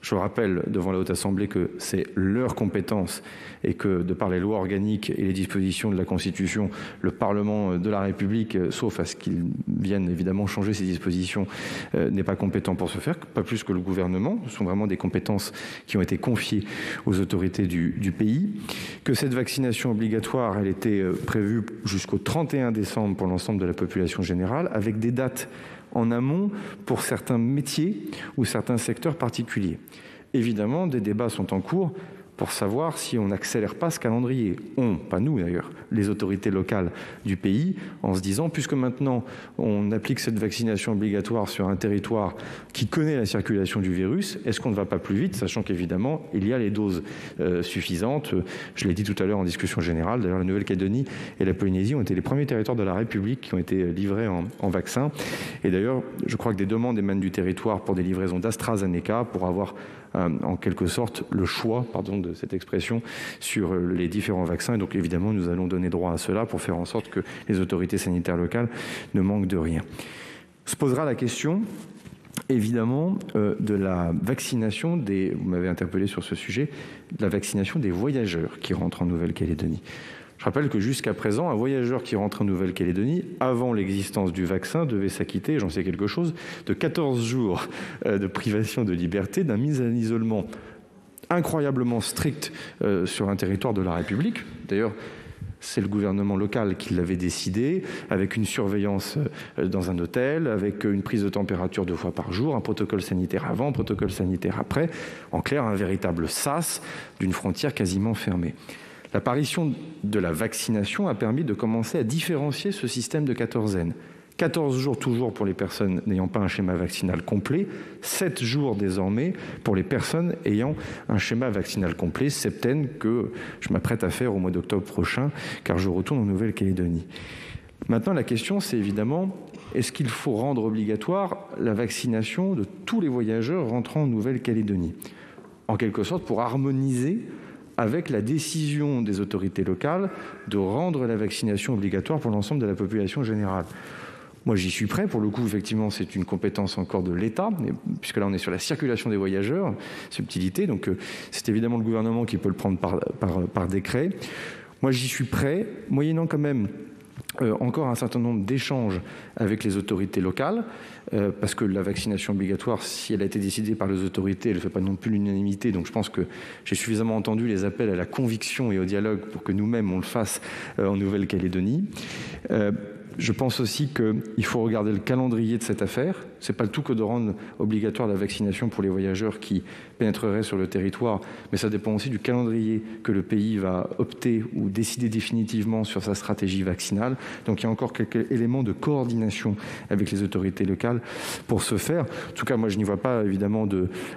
Je rappelle devant la Haute Assemblée que c'est leur compétence et que, de par les lois organiques et les dispositions de la Constitution, le Parlement de la République, sauf à ce qu'il vienne évidemment changer ces dispositions, n'est pas compétent pour ce faire, pas plus que le gouvernement. Ce sont vraiment des compétences qui ont été confiées aux autorités du pays. Que cette vaccination obligatoire, elle était prévue jusqu'au 31 décembre pour l'ensemble de la population générale, avec des dates en amont pour certains métiers ou certains secteurs particuliers. Évidemment, des débats sont en cours pour savoir si on n'accélère pas ce calendrier. On, pas nous d'ailleurs, les autorités locales du pays, en se disant, puisque maintenant on applique cette vaccination obligatoire sur un territoire qui connaît la circulation du virus, est-ce qu'on ne va pas plus vite, sachant qu'évidemment, il y a les doses suffisantes. Je l'ai dit tout à l'heure en discussion générale, d'ailleurs la Nouvelle-Calédonie et la Polynésie ont été les premiers territoires de la République qui ont été livrés en vaccins. Et d'ailleurs, je crois que des demandes émanent du territoire pour des livraisons d'AstraZeneca, pour avoir en quelque sorte le choix, pardon de cette expression, sur les différents vaccins. Et donc évidemment, nous allons donner droit à cela pour faire en sorte que les autorités sanitaires locales ne manquent de rien. Se posera la question, évidemment, de la vaccination des, vous m'avez interpellé sur ce sujet, de la vaccination des voyageurs qui rentrent en Nouvelle-Calédonie. Je rappelle que jusqu'à présent, un voyageur qui rentre en Nouvelle-Calédonie, avant l'existence du vaccin, devait s'acquitter, j'en sais quelque chose, de 14 jours de privation de liberté, d'un mise en isolement incroyablement strict sur un territoire de la République. D'ailleurs, c'est le gouvernement local qui l'avait décidé, avec une surveillance dans un hôtel, avec une prise de température 2 fois par jour, un protocole sanitaire avant, un protocole sanitaire après. En clair, un véritable sas d'une frontière quasiment fermée. L'apparition de la vaccination a permis de commencer à différencier ce système de quatorzaine. 14 jours toujours pour les personnes n'ayant pas un schéma vaccinal complet, 7 jours désormais pour les personnes ayant un schéma vaccinal complet, septaine que je m'apprête à faire au mois d'octobre prochain, car je retourne en Nouvelle-Calédonie. Maintenant, la question, c'est évidemment, est-ce qu'il faut rendre obligatoire la vaccination de tous les voyageurs rentrant en Nouvelle-Calédonie ? En quelque sorte, pour harmoniser avec la décision des autorités locales de rendre la vaccination obligatoire pour l'ensemble de la population générale. Moi, j'y suis prêt. Pour le coup, effectivement, c'est une compétence encore de l'État, puisque là, on est sur la circulation des voyageurs, subtilité. Donc, c'est évidemment le gouvernement qui peut le prendre par décret. Moi, j'y suis prêt, moyennant quand même encore un certain nombre d'échanges avec les autorités locales, parce que la vaccination obligatoire, si elle a été décidée par les autorités, elle ne fait pas non plus l'unanimité. Donc je pense que j'ai suffisamment entendu les appels à la conviction et au dialogue pour que nous-mêmes on le fasse en Nouvelle-Calédonie. Je pense aussi qu'il faut regarder le calendrier de cette affaire. Ce n'est pas le tout que de rendre obligatoire la vaccination pour les voyageurs qui pénétreraient sur le territoire, mais ça dépend aussi du calendrier que le pays va opter ou décider définitivement sur sa stratégie vaccinale. Donc il y a encore quelques éléments de coordination avec les autorités locales pour ce faire. En tout cas, moi je n'y vois pas évidemment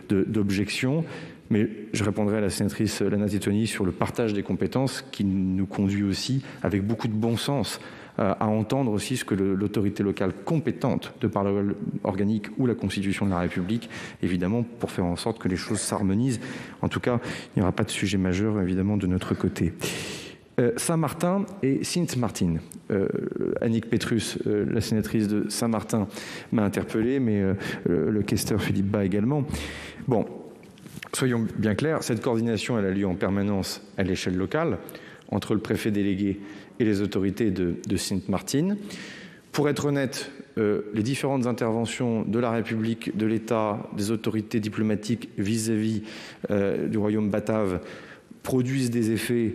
d'objection. Mais je répondrai à la sénatrice Lana Tetuanui sur le partage des compétences qui nous conduit aussi, avec beaucoup de bon sens, à entendre aussi ce que l'autorité locale compétente, de par la loi organique ou la Constitution de la République, évidemment, pour faire en sorte que les choses s'harmonisent. En tout cas, il n'y aura pas de sujet majeur, évidemment, de notre côté. Saint-Martin et Sint-Maarten. Annick Petrus, la sénatrice de Saint-Martin, m'a interpellé, mais le questeur Philippe Bas également. Bon. Soyons bien clairs, cette coordination elle a lieu en permanence à l'échelle locale, entre le préfet délégué et les autorités de Sint-Maarten. Pour être honnête, les différentes interventions de la République, de l'État, des autorités diplomatiques vis-à-vis du royaume batave produisent des effets,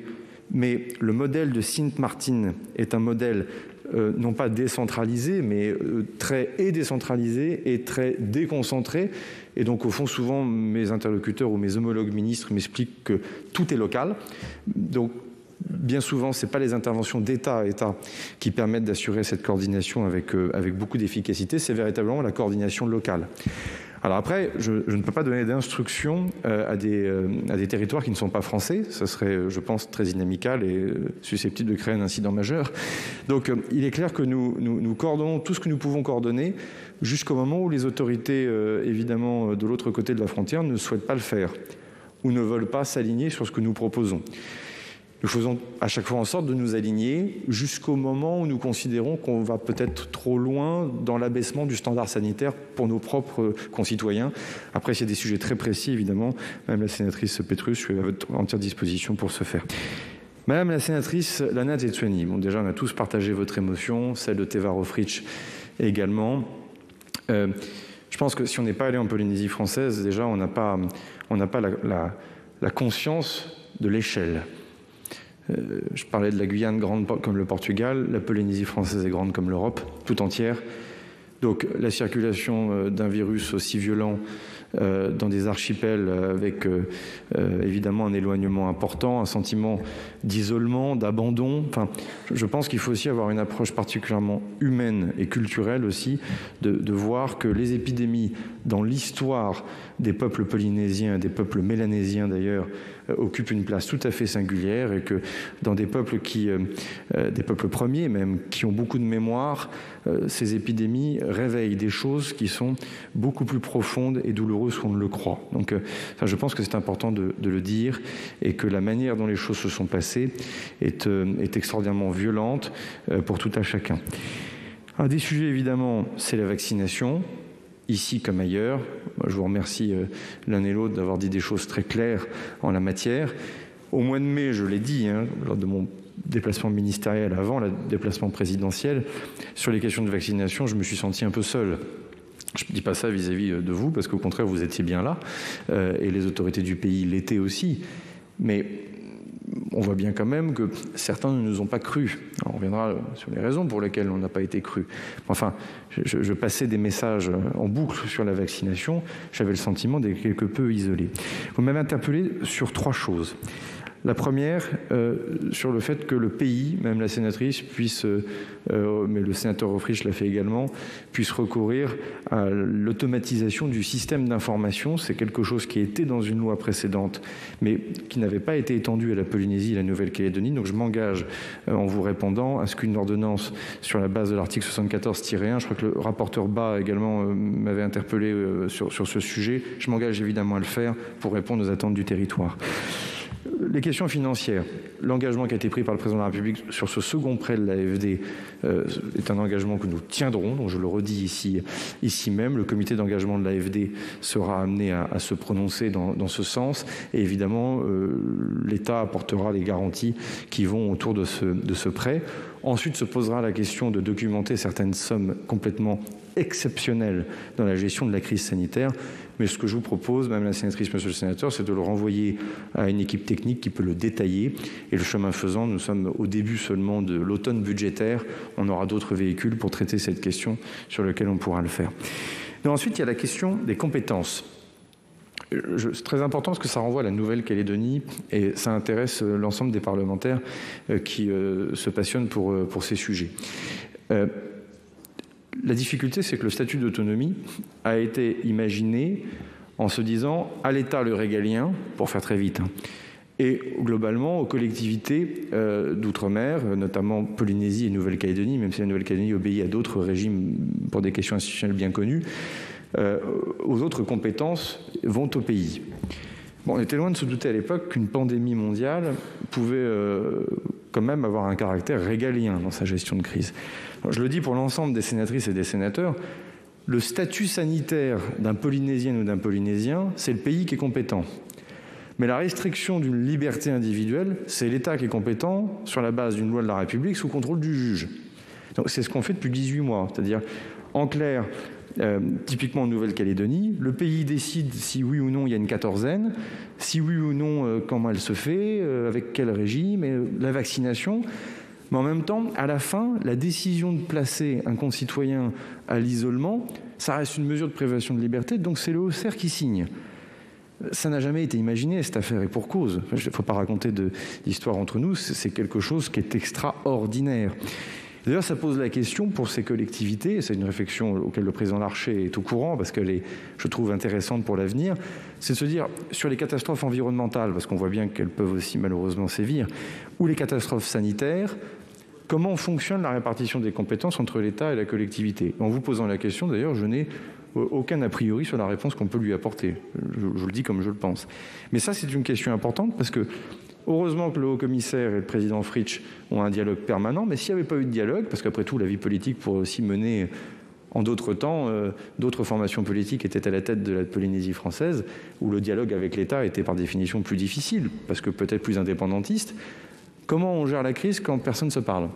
mais le modèle de Sint-Maarten est un modèle non pas décentralisé, mais très décentralisé et très déconcentré. Et donc, au fond, souvent, mes interlocuteurs ou mes homologues ministres m'expliquent que tout est local. Donc, bien souvent, ce n'est pas les interventions d'État à État qui permettent d'assurer cette coordination avec beaucoup d'efficacité, c'est véritablement la coordination locale. Alors après, je ne peux pas donner d'instructions à des territoires qui ne sont pas français. Ça serait, je pense, très inamical et susceptible de créer un incident majeur. Donc, il est clair que nous coordonnons tout ce que nous pouvons coordonner jusqu'au moment où les autorités, évidemment, de l'autre côté de la frontière ne souhaitent pas le faire ou ne veulent pas s'aligner sur ce que nous proposons. Nous faisons à chaque fois en sorte de nous aligner jusqu'au moment où nous considérons qu'on va peut-être trop loin dans l'abaissement du standard sanitaire pour nos propres concitoyens. Après, s'il y a des sujets très précis, évidemment, Madame la sénatrice Petrus, je suis à votre entière disposition pour ce faire. Madame la sénatrice Lana Tetuanui, bon, déjà, on a tous partagé votre émotion, celle de Teva Rohfritsch également. Je pense que si on n'est pas allé en Polynésie française, déjà, on n'a pas la conscience de l'échelle. Je parlais de la Guyane grande comme le Portugal, la Polynésie française est grande comme l'Europe, tout entière. Donc la circulation d'un virus aussi violent dans des archipels avec évidemment un éloignement important, un sentiment d'isolement, d'abandon. Enfin, je pense qu'il faut aussi avoir une approche particulièrement humaine et culturelle aussi, de voir que les épidémies dans l'histoire des peuples polynésiens, des peuples mélanésiens d'ailleurs, occupent une place tout à fait singulière et que dans des peuples des peuples premiers même, qui ont beaucoup de mémoire, ces épidémies réveillent des choses qui sont beaucoup plus profondes et douloureuses qu'on ne le croit. Donc je pense que c'est important de le dire et que la manière dont les choses se sont passées est extraordinairement violente pour tout un chacun. Un des sujets évidemment, c'est la vaccination. Ici comme ailleurs. Je vous remercie l'un et l'autre d'avoir dit des choses très claires en la matière. Au mois de mai, je l'ai dit, lors de mon déplacement ministériel avant le déplacement présidentiel, sur les questions de vaccination, je me suis senti un peu seul. Je ne dis pas ça vis-à-vis de vous, parce qu'au contraire, vous étiez bien là, et les autorités du pays l'étaient aussi. Mais on voit bien quand même que certains ne nous ont pas cru. Alors on reviendra sur les raisons pour lesquelles on n'a pas été cru. Enfin, je passais des messages en boucle sur la vaccination. J'avais le sentiment d'être quelque peu isolé. Vous m'avez interpellé sur 3 choses. La première, sur le fait que le pays, même la sénatrice, puisse, mais le sénateur Rohfritsch l'a fait également, puisse recourir à l'automatisation du système d'information. C'est quelque chose qui était dans une loi précédente, mais qui n'avait pas été étendu à la Polynésie et la Nouvelle-Calédonie. Donc je m'engage, en vous répondant, à ce qu'une ordonnance sur la base de l'article 74-1, je crois que le rapporteur Bas également m'avait interpellé sur ce sujet, je m'engage évidemment à le faire pour répondre aux attentes du territoire. Les questions financières, l'engagement qui a été pris par le président de la République sur ce second prêt de l'AFD est un engagement que nous tiendrons, donc je le redis ici même. Le comité d'engagement de l'AFD sera amené à se prononcer dans ce sens et évidemment l'État apportera les garanties qui vont autour de ce prêt. Ensuite se posera la question de documenter certaines sommes complètement exceptionnelles dans la gestion de la crise sanitaire. Mais ce que je vous propose, Madame la sénatrice, Monsieur le sénateur, c'est de le renvoyer à une équipe technique qui peut le détailler. Et le chemin faisant, nous sommes au début seulement de l'automne budgétaire. On aura d'autres véhicules pour traiter cette question sur laquelle on pourra le faire. Et ensuite, il y a la question des compétences. C'est très important parce que ça renvoie à la Nouvelle-Calédonie et ça intéresse l'ensemble des parlementaires qui se passionnent pour ces sujets. La difficulté, c'est que le statut d'autonomie a été imaginé en se disant à l'État le régalien, pour faire très vite, et globalement aux collectivités d'outre-mer, notamment Polynésie et Nouvelle-Calédonie, même si la Nouvelle-Calédonie obéit à d'autres régimes pour des questions institutionnelles bien connues, aux autres compétences vont au pays. Bon, on était loin de se douter à l'époque qu'une pandémie mondiale pouvait quand même avoir un caractère régalien dans sa gestion de crise. Alors, je le dis pour l'ensemble des sénatrices et des sénateurs, le statut sanitaire d'un Polynésien ou d'un Polynésien, c'est le pays qui est compétent. Mais la restriction d'une liberté individuelle, c'est l'État qui est compétent sur la base d'une loi de la République sous contrôle du juge. Donc c'est ce qu'on fait depuis 18 mois. C'est-à-dire, en clair, typiquement en Nouvelle-Calédonie, le pays décide si oui ou non il y a une quatorzaine, si oui ou non comment elle se fait, avec quel régime, et la vaccination. Mais en même temps, à la fin, la décision de placer un concitoyen à l'isolement, ça reste une mesure de privation de liberté, donc c'est le Haut-Ser qui signe. Ça n'a jamais été imaginé, cette affaire, et pour cause. Il ne faut pas raconter d'histoire entre nous, c'est quelque chose qui est extraordinaire. D'ailleurs, ça pose la question pour ces collectivités, et c'est une réflexion auquel le président Larcher est au courant, parce qu'elle est, je trouve, intéressante pour l'avenir, c'est de se dire, sur les catastrophes environnementales, parce qu'on voit bien qu'elles peuvent aussi malheureusement sévir, ou les catastrophes sanitaires, comment fonctionne la répartition des compétences entre l'État et la collectivité? En vous posant la question, d'ailleurs, je n'ai aucun a priori sur la réponse qu'on peut lui apporter. Je le dis comme je le pense. Mais ça, c'est une question importante, parce que heureusement que le haut-commissaire et le président Fritsch ont un dialogue permanent, mais s'il n'y avait pas eu de dialogue, parce qu'après tout, la vie politique pourrait aussi mener, en d'autres temps, d'autres formations politiques étaient à la tête de la Polynésie française, où le dialogue avec l'État était par définition plus difficile, parce que peut-être plus indépendantiste. Comment on gère la crise quand personne ne se parle?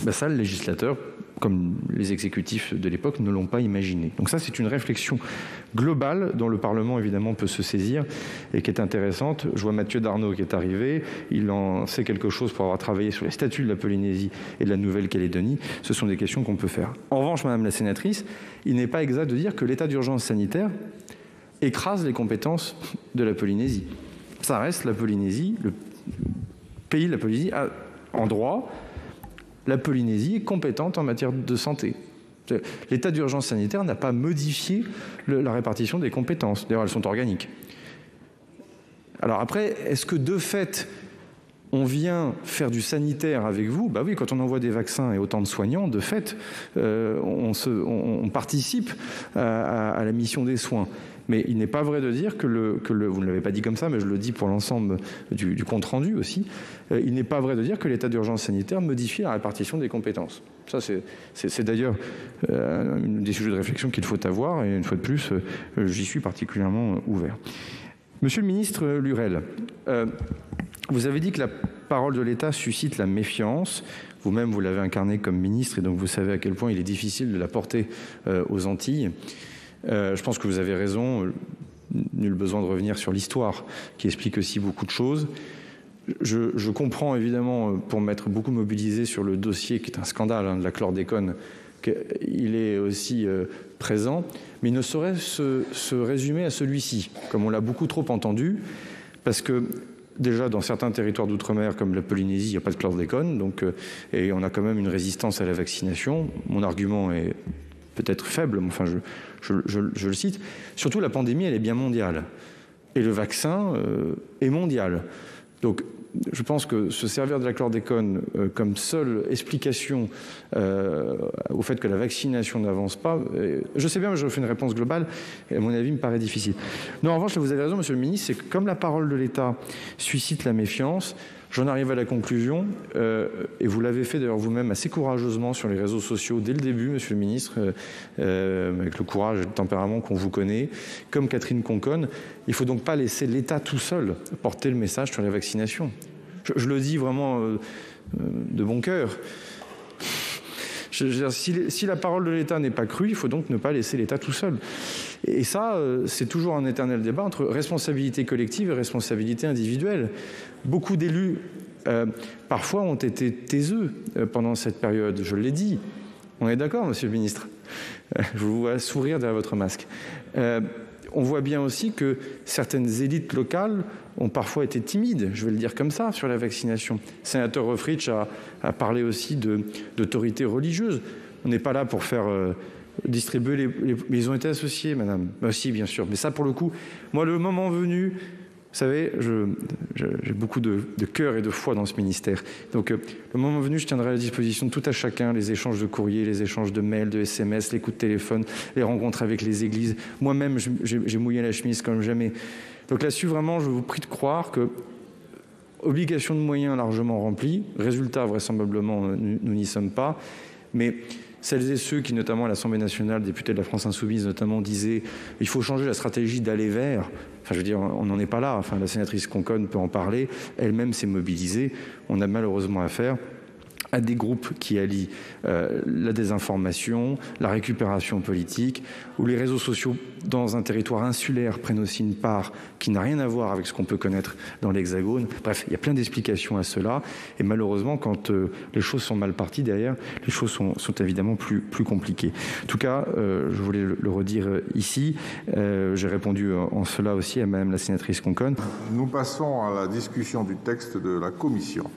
Ben ça, le législateur, comme les exécutifs de l'époque, ne l'ont pas imaginé. Donc ça, c'est une réflexion globale dont le Parlement, évidemment, peut se saisir et qui est intéressante. Je vois Mathieu Darnaud qui est arrivé. Il en sait quelque chose pour avoir travaillé sur les statuts de la Polynésie et de la Nouvelle-Calédonie. Ce sont des questions qu'on peut faire. En revanche, Madame la sénatrice, il n'est pas exact de dire que l'état d'urgence sanitaire écrase les compétences de la Polynésie. Ça reste la Polynésie, le pays de la Polynésie, en droit. La Polynésie est compétente en matière de santé. L'état d'urgence sanitaire n'a pas modifié la répartition des compétences. D'ailleurs, elles sont organiques. Alors après, est-ce que de fait, on vient faire du sanitaire avec vous? Bah oui, quand on envoie des vaccins et autant de soignants, de fait, on participe à la mission des soins. Mais il n'est pas vrai de dire que vous ne l'avez pas dit comme ça, mais je le dis pour l'ensemble du compte-rendu aussi, il n'est pas vrai de dire que l'état d'urgence sanitaire modifie la répartition des compétences. Ça, c'est d'ailleurs des sujets de réflexion qu'il faut avoir, et une fois de plus, j'y suis particulièrement ouvert. Monsieur le ministre Lurel, vous avez dit que la parole de l'État suscite la méfiance. Vous-même, vous l'avez incarné comme ministre, et donc vous savez à quel point il est difficile de la porter aux Antilles. Je pense que vous avez raison, nul besoin de revenir sur l'histoire qui explique aussi beaucoup de choses. Je comprends évidemment, pour m'être beaucoup mobilisé sur le dossier qui est un scandale de la chlordécone, qu'il est aussi présent, mais il ne saurait se résumer à celui-ci, comme on l'a beaucoup trop entendu, parce que déjà dans certains territoires d'outre-mer comme la Polynésie, il n'y a pas de chlordécone, donc, et on a quand même une résistance à la vaccination. Mon argument est peut-être faible, mais enfin je le cite. Surtout, la pandémie, elle est bien mondiale. Et le vaccin est mondial. Donc, je pense que se servir de la chlordécone comme seule explication au fait que la vaccination n'avance pas, je sais bien, mais je fais une réponse globale, et à mon avis, me paraît difficile. Non, en revanche, vous avez raison, Monsieur le Ministre, c'est que comme la parole de l'État suscite la méfiance, j'en arrive à la conclusion, et vous l'avez fait d'ailleurs vous-même assez courageusement sur les réseaux sociaux dès le début, Monsieur le Ministre, avec le courage et le tempérament qu'on vous connaît, comme Catherine Conconne. Il ne faut donc pas laisser l'État tout seul porter le message sur la vaccination. Je le dis vraiment de bon cœur. Si la parole de l'État n'est pas crue, il faut donc ne pas laisser l'État tout seul. Et ça, c'est toujours un éternel débat entre responsabilité collective et responsabilité individuelle. Beaucoup d'élus, parfois, ont été taiseux pendant cette période. Je l'ai dit. On est d'accord, monsieur le ministre? Je vous vois sourire derrière votre masque. On voit bien aussi que certaines élites locales ont parfois été timides, je vais le dire comme ça, sur la vaccination. Le sénateur Roffrich a parlé aussi d'autorité religieuse. On n'est pas là pour faire distribuer mais ils ont été associés, madame. Si, bien sûr. Mais ça, pour le coup, moi, le moment venu, vous savez, j'ai beaucoup de cœur et de foi dans ce ministère. Donc, le moment venu, je tiendrai à la disposition de tout à chacun les échanges de courriers, les échanges de mails, de SMS, les coups de téléphone, les rencontres avec les églises. Moi-même, j'ai mouillé la chemise comme jamais. Donc là-dessus, vraiment, je vous prie de croire que obligation de moyens largement remplie, résultat, vraisemblablement, nous n'y sommes pas, mais celles et ceux qui, notamment à l'Assemblée nationale, députés de la France Insoumise notamment, disaient il faut changer la stratégie d'aller vers. Enfin, je veux dire, on n'en est pas là. Enfin, la sénatrice Conconne peut en parler. Elle-même s'est mobilisée. On a malheureusement affaire à des groupes qui allient la désinformation, la récupération politique, où les réseaux sociaux, dans un territoire insulaire, prennent aussi une part qui n'a rien à voir avec ce qu'on peut connaître dans l'Hexagone. Bref, il y a plein d'explications à cela. Et malheureusement, quand les choses sont mal parties derrière, les choses sont évidemment plus compliquées. En tout cas, je voulais le redire ici. J'ai répondu en cela aussi à Madame la sénatrice Conconne. Nous passons à la discussion du texte de la Commission.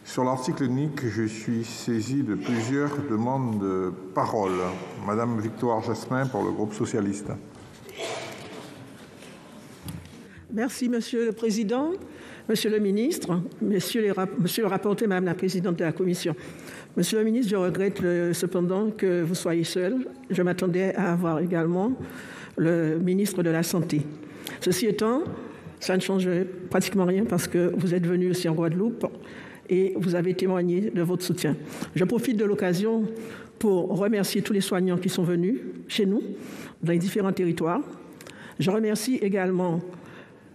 Sur l'article unique, je suis saisi de plusieurs demandes de parole. Madame Victoire Jasmin pour le groupe socialiste. Merci, Monsieur le Président, Monsieur le Ministre, Monsieur le rapporteur, Madame la Présidente de la Commission. Monsieur le Ministre, je regrette cependant que vous soyez seul. Je m'attendais à avoir également le ministre de la Santé. Ceci étant, ça ne change pratiquement rien parce que vous êtes venu aussi en Guadeloupe et vous avez témoigné de votre soutien. Je profite de l'occasion pour remercier tous les soignants qui sont venus chez nous, dans les différents territoires. Je remercie également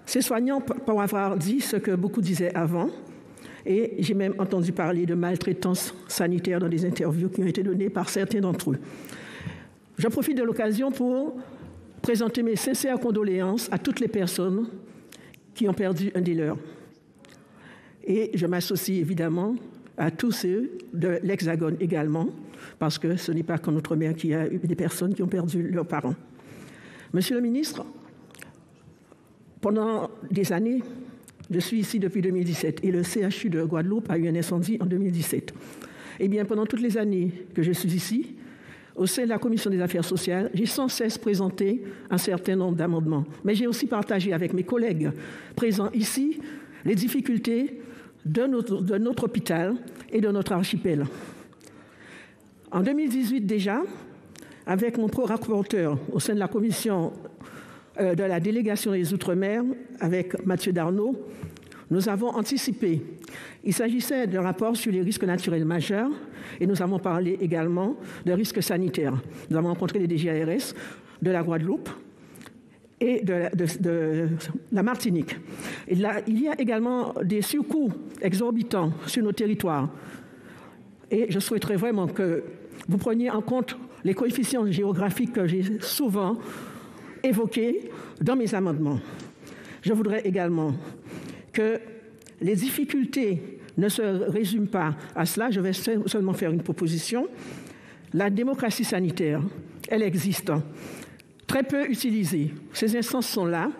ces soignants pour avoir dit ce que beaucoup disaient avant. Et j'ai même entendu parler de maltraitance sanitaire dans des interviews qui ont été données par certains d'entre eux. Je profite de l'occasion pour présenter mes sincères condoléances à toutes les personnes qui ont perdu un des leurs. Et je m'associe évidemment à tous ceux de l'Hexagone également, parce que ce n'est pas qu'en Outre-mer qu'il y a eu des personnes qui ont perdu leurs parents. Monsieur le ministre, pendant des années, je suis ici depuis 2017 et le CHU de Guadeloupe a eu un incendie en 2017. Eh bien, pendant toutes les années que je suis ici, au sein de la Commission des affaires sociales, j'ai sans cesse présenté un certain nombre d'amendements. Mais j'ai aussi partagé avec mes collègues présents ici les difficultés de notre hôpital et de notre archipel. En 2018 déjà, avec mon co-rapporteur au sein de la commission de la délégation des Outre-mer, avec Mathieu Darnaud, nous avons anticipé. Il s'agissait d'un rapport sur les risques naturels majeurs et nous avons parlé également de risques sanitaires. Nous avons rencontré les DGARS de la Guadeloupe et de la Martinique. Et là, il y a également des surcoûts exorbitants sur nos territoires. Et je souhaiterais vraiment que vous preniez en compte les coefficients géographiques que j'ai souvent évoqués dans mes amendements. Je voudrais également que les difficultés ne se résument pas à cela. Je vais seulement faire une proposition. La démocratie sanitaire, elle existe. Très peu utilisée. Ces instances sont là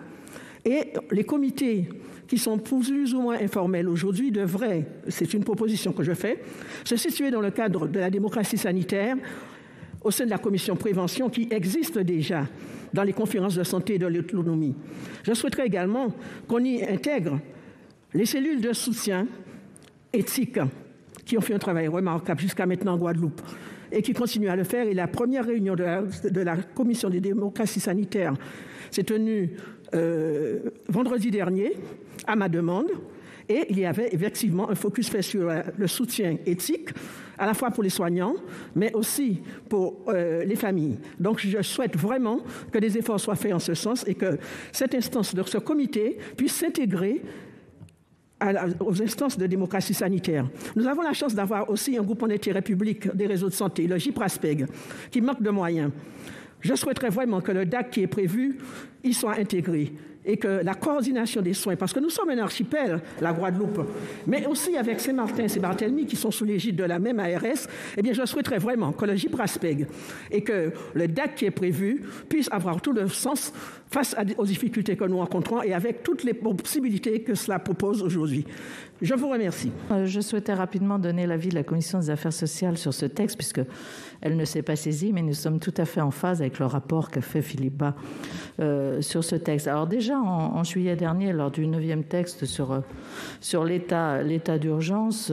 et les comités qui sont plus ou moins informels aujourd'hui devraient, c'est une proposition que je fais, se situer dans le cadre de la démocratie sanitaire au sein de la commission prévention qui existe déjà dans les conférences de santé et de l'autonomie. Je souhaiterais également qu'on y intègre les cellules de soutien éthique qui ont fait un travail remarquable jusqu'à maintenant en Guadeloupe et qui continuent à le faire. Et la première réunion de la commission des démocraties sanitaires s'est tenue vendredi dernier à ma demande. Et il y avait effectivement un focus fait sur le soutien éthique, à la fois pour les soignants, mais aussi pour les familles. Donc je souhaite vraiment que des efforts soient faits en ce sens et que cette instance de ce comité puisse s'intégrer aux instances de démocratie sanitaire. Nous avons la chance d'avoir aussi un groupement d'intérêt public des réseaux de santé, le GIPRASPEG, qui manque de moyens. Je souhaiterais vraiment que le DAC qui est prévu y soit intégré et que la coordination des soins, parce que nous sommes un archipel, la Guadeloupe, mais aussi avec Saint-Martin et Saint-Barthélemy qui sont sous l'égide de la même ARS, eh bien je souhaiterais vraiment que le GIPRASPEG et que le DAC qui est prévu puisse avoir tout le sens face aux difficultés que nous rencontrons et avec toutes les possibilités que cela propose aujourd'hui. Je vous remercie. Je souhaitais rapidement donner l'avis de la Commission des affaires sociales sur ce texte, puisqu'elle ne s'est pas saisie, mais nous sommes tout à fait en phase avec le rapport qu'a fait Philippe Bas sur ce texte. Alors déjà, en juillet dernier, lors du 9e texte sur l'état d'urgence,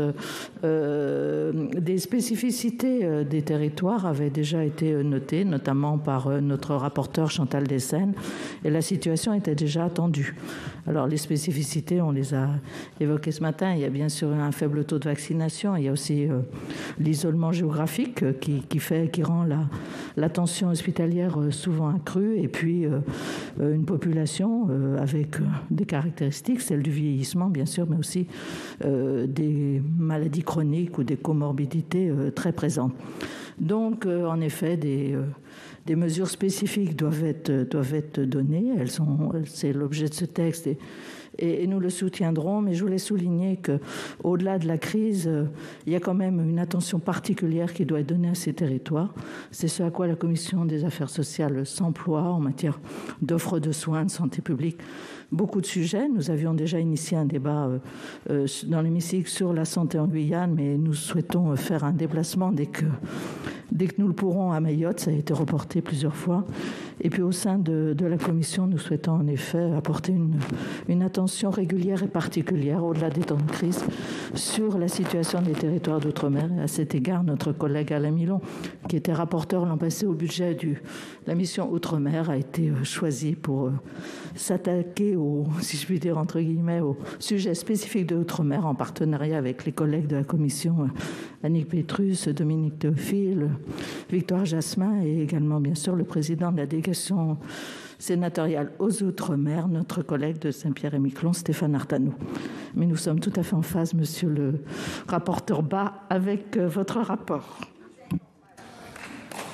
des spécificités des territoires avaient déjà été notées, notamment par notre rapporteur Chantal Dessène, et la situation était déjà attendue. Alors les spécificités, on les a évoquées ce matin. Il y a bien sûr un faible taux de vaccination. Il y a aussi l'isolement géographique qui rend la tension hospitalière souvent accrue. Et puis une population avec des caractéristiques, celles du vieillissement bien sûr, mais aussi des maladies chroniques ou des comorbidités très présentes. Donc en effet, des mesures spécifiques doivent être données. C'est l'objet de ce texte et nous le soutiendrons. Mais je voulais souligner qu'au-delà de la crise, il y a quand même une attention particulière qui doit être donnée à ces territoires. C'est ce à quoi la Commission des affaires sociales s'emploie en matière d'offres de soins, de santé publique. Beaucoup de sujets. Nous avions déjà initié un débat dans l'hémicycle sur la santé en Guyane, mais nous souhaitons faire un déplacement dès que nous le pourrons à Mayotte. Ça a été reporté plusieurs fois. Et puis au sein de la Commission, nous souhaitons en effet apporter une attention régulière et particulière, au-delà des temps de crise, sur la situation des territoires d'outre-mer. Et à cet égard, notre collègue Alain Milon, qui était rapporteur l'an passé au budget de la mission Outre-mer, a été choisi pour s'attaquer si je puis dire entre guillemets, au sujet spécifique de l'outre-mer en partenariat avec les collègues de la Commission, Annick Pétrus, Dominique Théophile, Victoire Jasmin et également bien sûr le président de la délégation sénatoriale aux Outre-mer, notre collègue de Saint-Pierre-et-Miquelon, Stéphane Artano. Mais nous sommes tout à fait en phase, monsieur le rapporteur Bas, avec votre rapport.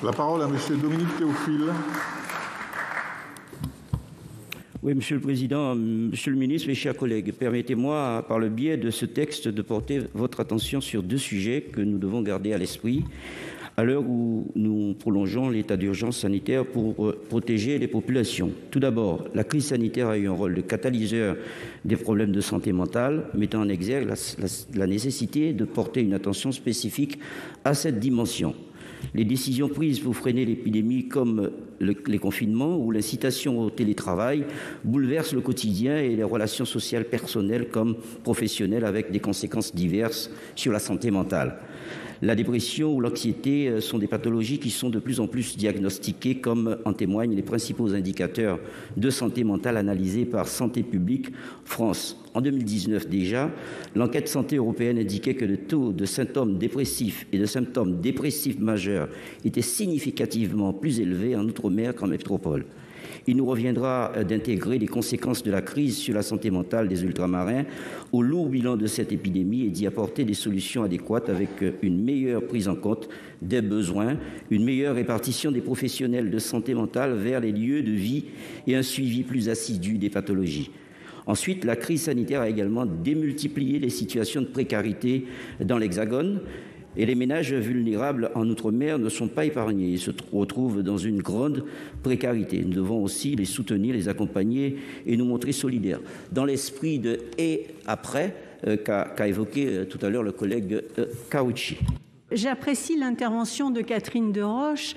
La parole à monsieur Dominique Théophile. Oui, Monsieur le Président, Monsieur le Ministre, mes chers collègues, permettez-moi, par le biais de ce texte, de porter votre attention sur deux sujets que nous devons garder à l'esprit à l'heure où nous prolongeons l'état d'urgence sanitaire pour protéger les populations. Tout d'abord, la crise sanitaire a eu un rôle de catalyseur des problèmes de santé mentale, mettant en exergue la nécessité de porter une attention spécifique à cette dimension. Les décisions prises pour freiner l'épidémie, comme les confinements ou l'incitation au télétravail, bouleversent le quotidien et les relations sociales personnelles comme professionnelles, avec des conséquences diverses sur la santé mentale. La dépression ou l'anxiété sont des pathologies qui sont de plus en plus diagnostiquées, comme en témoignent les principaux indicateurs de santé mentale analysés par Santé publique France. En 2019 déjà, l'enquête santé européenne indiquait que le taux de symptômes dépressifs et de symptômes dépressifs majeurs était significativement plus élevé en Outre-mer qu'en métropole. Il nous reviendra d'intégrer les conséquences de la crise sur la santé mentale des ultramarins au lourd bilan de cette épidémie et d'y apporter des solutions adéquates avec une meilleure prise en compte des besoins, une meilleure répartition des professionnels de santé mentale vers les lieux de vie et un suivi plus assidu des pathologies. Ensuite, la crise sanitaire a également démultiplié les situations de précarité dans l'Hexagone. Et les ménages vulnérables en Outre-mer ne sont pas épargnés. Ils se retrouvent dans une grande précarité. Nous devons aussi les soutenir, les accompagner et nous montrer solidaires. Dans l'esprit de « et après » qu'a évoqué tout à l'heure le collègue Kaouchi. J'apprécie l'intervention de Catherine Deroche,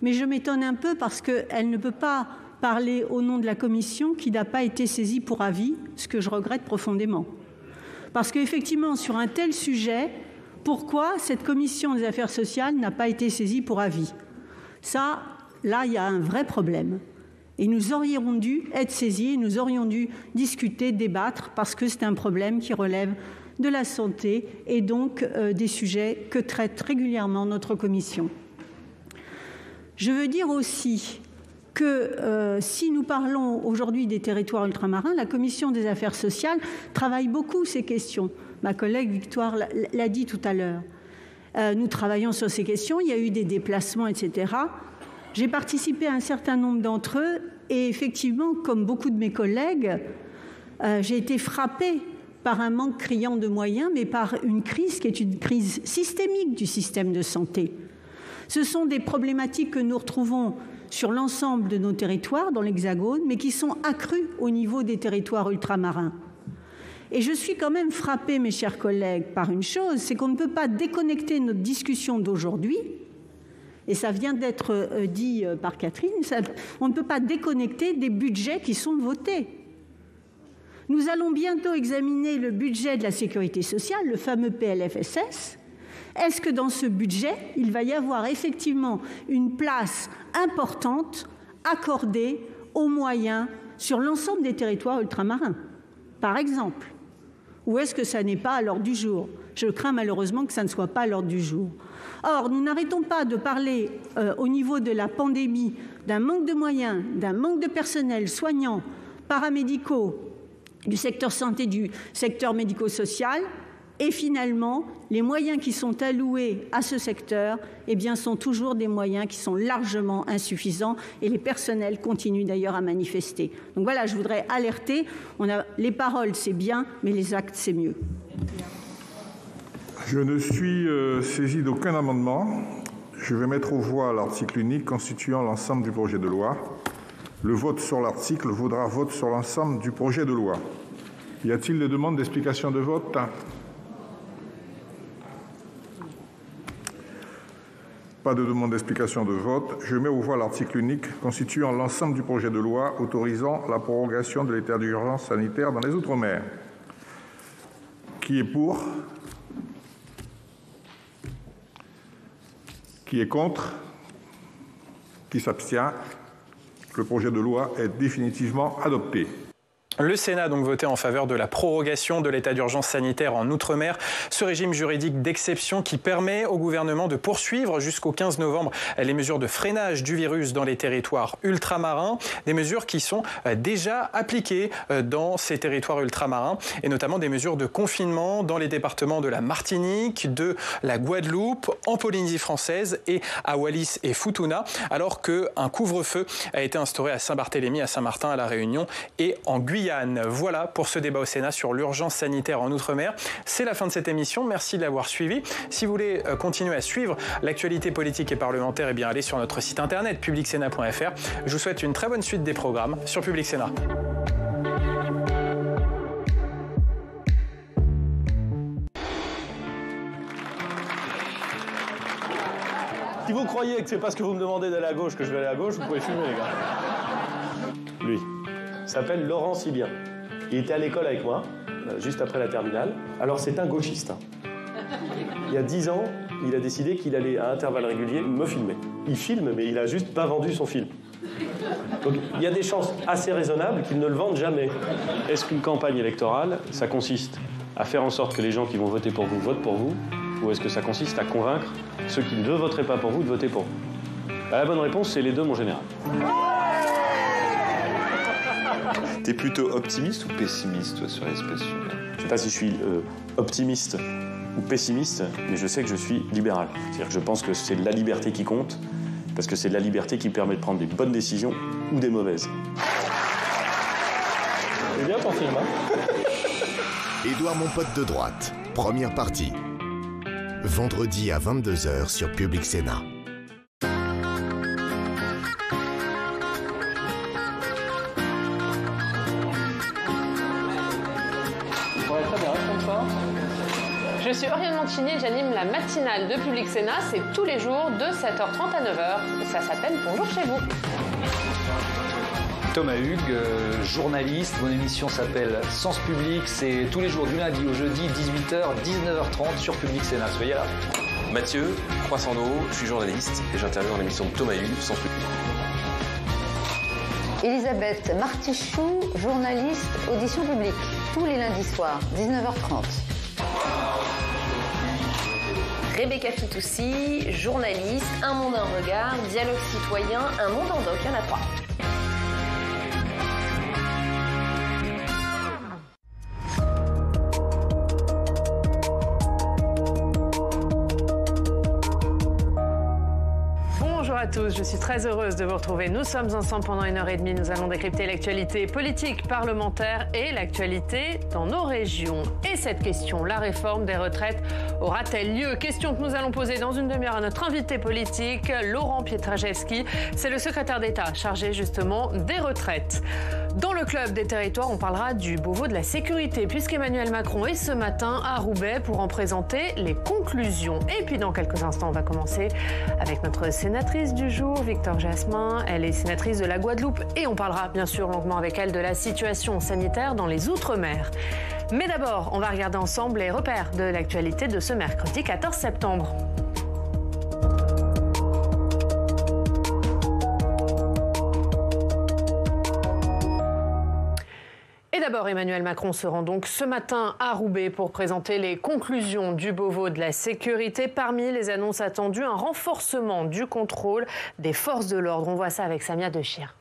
mais je m'étonne un peu parce qu'elle ne peut pas parler au nom de la Commission qui n'a pas été saisie pour avis, ce que je regrette profondément. Parce qu'effectivement, sur un tel sujet, pourquoi cette commission des affaires sociales n'a pas été saisie pour avis? Ça, là, il y a un vrai problème. Et nous aurions dû être saisis, nous aurions dû discuter, débattre, parce que c'est un problème qui relève de la santé et donc des sujets que traite régulièrement notre commission. Je veux dire aussi que si nous parlons aujourd'hui des territoires ultramarins, la Commission des affaires sociales travaille beaucoup ces questions. Ma collègue Victoire l'a dit tout à l'heure. Nous travaillons sur ces questions, il y a eu des déplacements, etc. J'ai participé à un certain nombre d'entre eux et effectivement, comme beaucoup de mes collègues, j'ai été frappée par un manque criant de moyens, mais par une crise qui est une crise systémique du système de santé. Ce sont des problématiques que nous retrouvons sur l'ensemble de nos territoires dans l'Hexagone, mais qui sont accrues au niveau des territoires ultramarins. Et je suis quand même frappée, mes chers collègues, par une chose, c'est qu'on ne peut pas déconnecter notre discussion d'aujourd'hui, et ça vient d'être dit par Catherine, on ne peut pas déconnecter des budgets qui sont votés. Nous allons bientôt examiner le budget de la sécurité sociale, le fameux PLFSS. Est-ce que dans ce budget, il va y avoir effectivement une place importante accordée aux moyens sur l'ensemble des territoires ultramarins, par exemple? Ou est-ce que ça n'est pas à l'ordre du jour? Je crains malheureusement que ça ne soit pas à l'ordre du jour. Or, nous n'arrêtons pas de parler au niveau de la pandémie d'un manque de moyens, d'un manque de personnel soignants, paramédicaux, du secteur santé, du secteur médico-social, et finalement, les moyens qui sont alloués à ce secteur sont toujours des moyens qui sont largement insuffisants, et les personnels continuent d'ailleurs à manifester. Donc voilà, je voudrais alerter, les paroles c'est bien, mais les actes c'est mieux. Je ne suis saisi d'aucun amendement. Je vais mettre aux voix l'article unique constituant l'ensemble du projet de loi. Le vote sur l'article vaudra vote sur l'ensemble du projet de loi. Y a-t-il des demandes d'explication de vote? Pas de demande d'explication de vote. Je mets aux voix l'article unique constituant l'ensemble du projet de loi autorisant la prorogation de l'état d'urgence sanitaire dans les Outre-mer. Qui est pour? Qui est contre? Qui s'abstient? Le projet de loi est définitivement adopté. Le Sénat a donc voté en faveur de la prorogation de l'état d'urgence sanitaire en Outre-mer, ce régime juridique d'exception qui permet au gouvernement de poursuivre jusqu'au 15 novembre les mesures de freinage du virus dans les territoires ultramarins, des mesures qui sont déjà appliquées dans ces territoires ultramarins et notamment des mesures de confinement dans les départements de la Martinique, de la Guadeloupe, en Polynésie française et à Wallis et Futuna, alors qu'un couvre-feu a été instauré à Saint-Barthélemy, à Saint-Martin, à La Réunion et en Guyane. Voilà pour ce débat au Sénat sur l'urgence sanitaire en Outre-mer. C'est la fin de cette émission. Merci de l'avoir suivi. Si vous voulez continuer à suivre l'actualité politique et parlementaire, allez sur notre site internet publicsénat.fr. Je vous souhaite une très bonne suite des programmes sur Public Sénat. Si vous croyez que c'est parce que vous me demandez d'aller à gauche que je vais aller à gauche, vous pouvez fumer, les gars. Lui s'appelle Laurent Sibien. Il était à l'école avec moi, juste après la terminale. Alors c'est un gauchiste. Il y a 10 ans, il a décidé qu'il allait à intervalles réguliers me filmer. Il filme, mais il a juste pas vendu son film. Donc il y a des chances assez raisonnables qu'il ne le vende jamais. Est-ce qu'une campagne électorale, ça consiste à faire en sorte que les gens qui vont voter pour vous votent pour vous, ou est-ce que ça consiste à convaincre ceux qui ne voteraient pas pour vous de voter pour vous? La bonne réponse, c'est les deux, mon général. T'es plutôt optimiste ou pessimiste, toi, sur l'espèce humaine? Je sais pas si je suis optimiste ou pessimiste, mais je sais que je suis libéral. C'est-à-dire que je pense que c'est la liberté qui compte, parce que c'est la liberté qui permet de prendre des bonnes décisions ou des mauvaises. C'est bien ton film, hein? Édouard, mon pote de droite, première partie. Vendredi à 22h sur Public Sénat. Je suis Oriane Mancini et j'anime la matinale de Public Sénat. C'est tous les jours de 7h30 à 9h. Ça s'appelle Bonjour chez vous. Thomas Hugues, journaliste. Mon émission s'appelle Sens Public. C'est tous les jours du lundi au jeudi, 18h, 19h30 sur Public Sénat. Soyez là. Mathieu, Croissant d'eau, je suis journaliste et j'interviens dans l'émission de Thomas Hugues, Sens Public. Elisabeth Martichoux, journaliste, audition publique, tous les lundis soirs, 19h30. Rebecca Fitoussi, journaliste, Un monde, un regard, dialogue citoyen, Un monde en doc, il y en a 3. Bonjour à tous, je suis très heureuse de vous retrouver. Nous sommes ensemble pendant 1h30. Nous allons décrypter l'actualité politique, parlementaire et l'actualité dans nos régions. Et cette question, la réforme des retraites aura-t-elle lieu? Question que nous allons poser dans une demi-heure à notre invité politique, Laurent Pietraszewski. C'est le secrétaire d'État chargé justement des retraites. Dans le club des territoires, on parlera du Beauvau de la sécurité, puisqu'Emmanuel Macron est ce matin à Roubaix pour en présenter les conclusions. Et puis dans quelques instants, on va commencer avec notre sénatrice du jour, Victoire Jasmin. Elle est sénatrice de la Guadeloupe et on parlera bien sûr longuement avec elle de la situation sanitaire dans les Outre-mer. Mais d'abord, on va regarder ensemble les repères de l'actualité de ce mercredi 14 septembre. Et d'abord, Emmanuel Macron se rend donc ce matin à Roubaix pour présenter les conclusions du Beauvau de la sécurité. Parmi les annonces attendues, un renforcement du contrôle des forces de l'ordre. On voit ça avec Samia Dechir.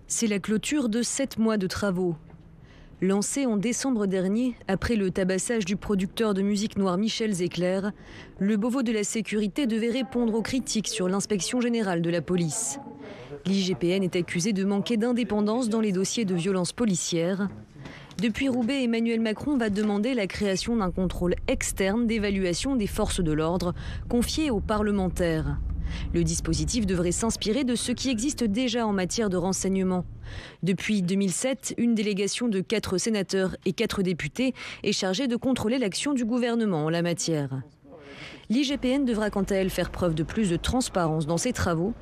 C'est la clôture de 7 mois de travaux. Lancé en décembre dernier, après le tabassage du producteur de musique noire Michel Zecler, le Beauvau de la sécurité devait répondre aux critiques sur l'inspection générale de la police. L'IGPN est accusé de manquer d'indépendance dans les dossiers de violences policières. Depuis Roubaix, Emmanuel Macron va demander la création d'un contrôle externe d'évaluation des forces de l'ordre, confié aux parlementaires. Le dispositif devrait s'inspirer de ce qui existe déjà en matière de renseignement. Depuis 2007, une délégation de 4 sénateurs et 4 députés est chargée de contrôler l'action du gouvernement en la matière. L'IGPN devra quant à elle faire preuve de plus de transparence dans ses travaux.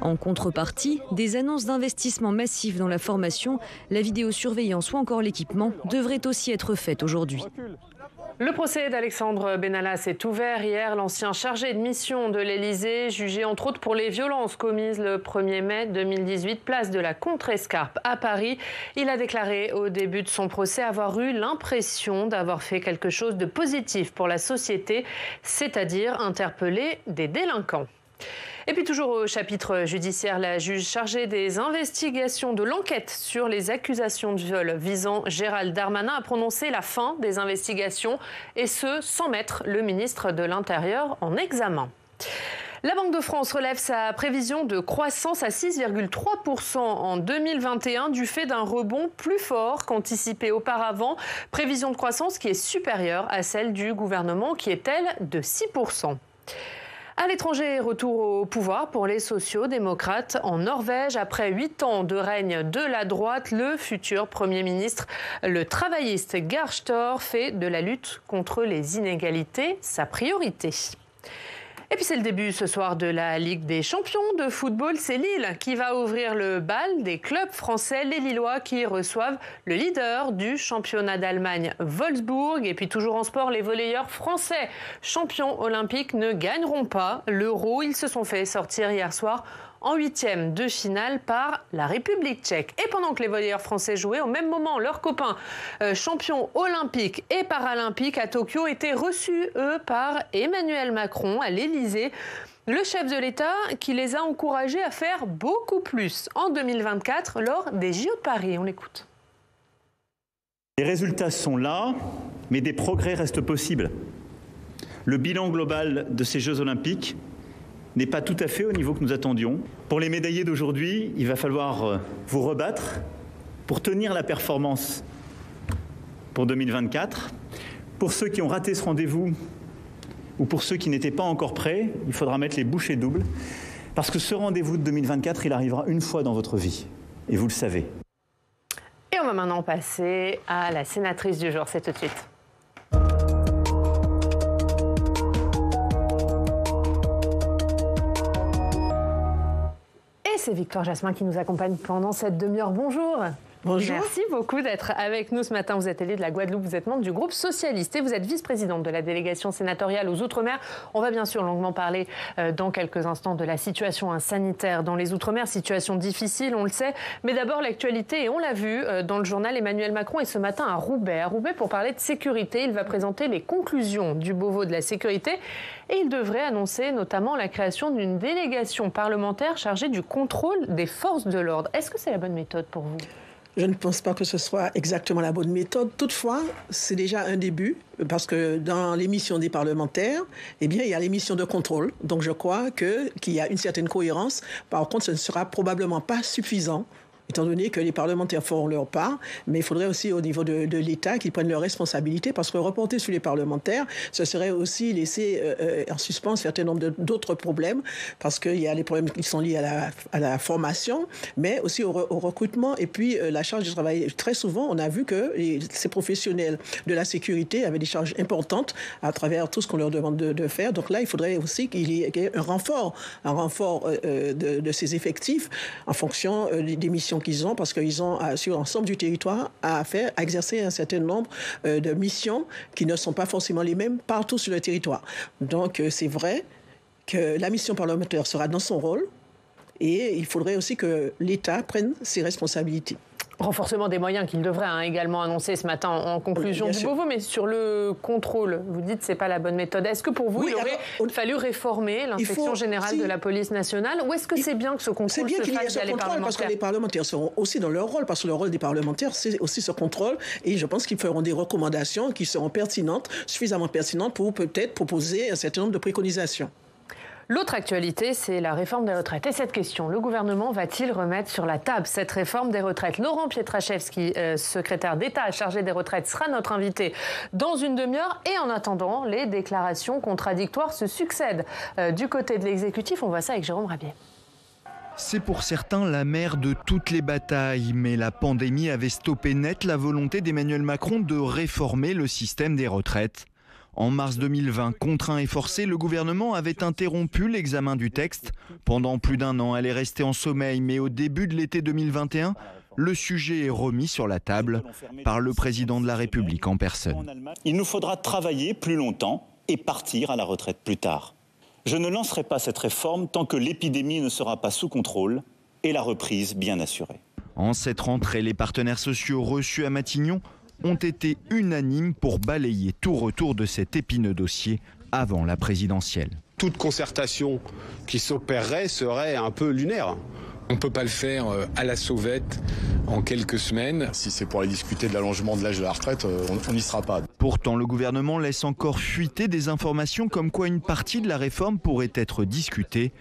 En contrepartie, des annonces d'investissement massifs dans la formation, la vidéosurveillance ou encore l'équipement devraient aussi être faites aujourd'hui. Le procès d'Alexandre Benalla s'est ouvert hier. L'ancien chargé de mission de l'Élysée, jugé entre autres pour les violences commises le 1er mai 2018, place de la Contrescarpe à Paris. Il a déclaré au début de son procès avoir eu l'impression d'avoir fait quelque chose de positif pour la société, c'est-à-dire interpeller des délinquants. Et puis toujours au chapitre judiciaire, la juge chargée des investigations de l'enquête sur les accusations de viol visant Gérald Darmanin a prononcé la fin des investigations, et ce, sans mettre le ministre de l'Intérieur en examen. La Banque de France relève sa prévision de croissance à 6,3% en 2021 du fait d'un rebond plus fort qu'anticipé auparavant. Prévision de croissance qui est supérieure à celle du gouvernement qui est, elle, de 6%. À l'étranger, retour au pouvoir pour les sociaux-démocrates en Norvège. Après 8 ans de règne de la droite, le futur Premier ministre, le travailliste Gahr Støre, fait de la lutte contre les inégalités sa priorité. Et puis c'est le début ce soir de la Ligue des champions de football. C'est Lille qui va ouvrir le bal des clubs français, les Lillois qui reçoivent le leader du championnat d'Allemagne, Wolfsburg. Et puis toujours en sport, les volleyeurs français, champions olympiques, ne gagneront pas l'Euro. Ils se sont fait sortir hier soir en 8e de finale par la République tchèque. Et pendant que les volleyeurs français jouaient, au même moment, leurs copains champions olympiques et paralympiques à Tokyo étaient reçus, eux, par Emmanuel Macron à l'Élysée. Le chef de l'État qui les a encouragés à faire beaucoup plus en 2024 lors des JO de Paris. On l'écoute. Les résultats sont là, mais des progrès restent possibles. Le bilan global de ces Jeux olympiques n'est pas tout à fait au niveau que nous attendions. Pour les médaillés d'aujourd'hui, il va falloir vous rebattre pour tenir la performance pour 2024. Pour ceux qui ont raté ce rendez-vous ou pour ceux qui n'étaient pas encore prêts, il faudra mettre les bouchées doubles parce que ce rendez-vous de 2024, il arrivera une fois dans votre vie et vous le savez. Et on va maintenant passer à la sénatrice du jour, c'est tout de suite. C'est Victoire Jasmin qui nous accompagne pendant cette demi-heure. Bonjour. Bonjour. Merci beaucoup d'être avec nous ce matin. Vous êtes élu de la Guadeloupe, vous êtes membre du groupe socialiste et vous êtes vice-présidente de la délégation sénatoriale aux Outre-mer. On va bien sûr longuement parler dans quelques instants de la situation sanitaire dans les Outre-mer. Situation difficile, on le sait. Mais d'abord l'actualité, et on l'a vu dans le journal, Emmanuel Macron est ce matin à Roubaix. À Roubaix pour parler de sécurité. Il va présenter les conclusions du Beauvau de la sécurité et il devrait annoncer notamment la création d'une délégation parlementaire chargée du contrôle des forces de l'ordre. Est-ce que c'est la bonne méthode pour vous ? Je ne pense pas que ce soit exactement la bonne méthode. Toutefois, c'est déjà un début, parce que dans les missions des parlementaires, eh bien, il y a les missions de contrôle. Donc, je crois qu'il y a une certaine cohérence. Par contre, ce ne sera probablement pas suffisant, étant donné que les parlementaires feront leur part, mais il faudrait aussi au niveau de l'État qu'ils prennent leurs responsabilités, parce que reporter sur les parlementaires, ce serait aussi laisser en suspens un certain nombre d'autres problèmes, parce qu'il y a les problèmes qui sont liés à la formation, mais aussi au recrutement, et puis la charge de travail. Très souvent, on a vu que ces professionnels de la sécurité avaient des charges importantes à travers tout ce qu'on leur demande de faire. Donc là, il faudrait aussi qu'il y ait un renfort de ces effectifs en fonction des missions qu'ils ont, parce qu'ils ont sur l'ensemble du territoire à exercer un certain nombre de missions qui ne sont pas forcément les mêmes partout sur le territoire. Donc c'est vrai que la mission parlementaire sera dans son rôle et il faudrait aussi que l'État prenne ses responsabilités. Renforcement des moyens qu'il devrait également annoncer ce matin en conclusion du Beauvau, mais sur le contrôle, vous dites que ce n'est pas la bonne méthode. Est-ce que pour vous, il aurait fallu réformer l'inspection générale de la police nationale, ou est-ce que c'est bien que ce contrôle se fasse via les parlementaires ? Parce que les parlementaires seront aussi dans leur rôle, parce que le rôle des parlementaires, c'est aussi ce contrôle, et je pense qu'ils feront des recommandations qui seront pertinentes, suffisamment pertinentes pour peut-être proposer un certain nombre de préconisations. L'autre actualité, c'est la réforme des retraites. Et cette question, le gouvernement va-t-il remettre sur la table cette réforme des retraites ? Laurent Pietraszewski, secrétaire d'État chargé des retraites, sera notre invité dans une demi-heure. Et en attendant, les déclarations contradictoires se succèdent. Du côté de l'exécutif, on voit ça avec Jérôme Rabier. C'est pour certains la mère de toutes les batailles, mais la pandémie avait stoppé net la volonté d'Emmanuel Macron de réformer le système des retraites. En mars 2020, contraint et forcé, le gouvernement avait interrompu l'examen du texte. Pendant plus d'un an, elle est restée en sommeil, mais au début de l'été 2021, le sujet est remis sur la table par le président de la République en personne. Il nous faudra travailler plus longtemps et partir à la retraite plus tard. Je ne lancerai pas cette réforme tant que l'épidémie ne sera pas sous contrôle et la reprise bien assurée. En cette rentrée, les partenaires sociaux reçus à Matignon ont été unanimes pour balayer tout retour de cet épineux dossier avant la présidentielle. Toute concertation qui s'opérerait serait un peu lunaire. On ne peut pas le faire à la sauvette en quelques semaines. Si c'est pour aller discuter de l'allongement de l'âge de la retraite, on n'y sera pas. Pourtant, le gouvernement laisse encore fuiter des informations comme quoi une partie de la réforme pourrait être discutée.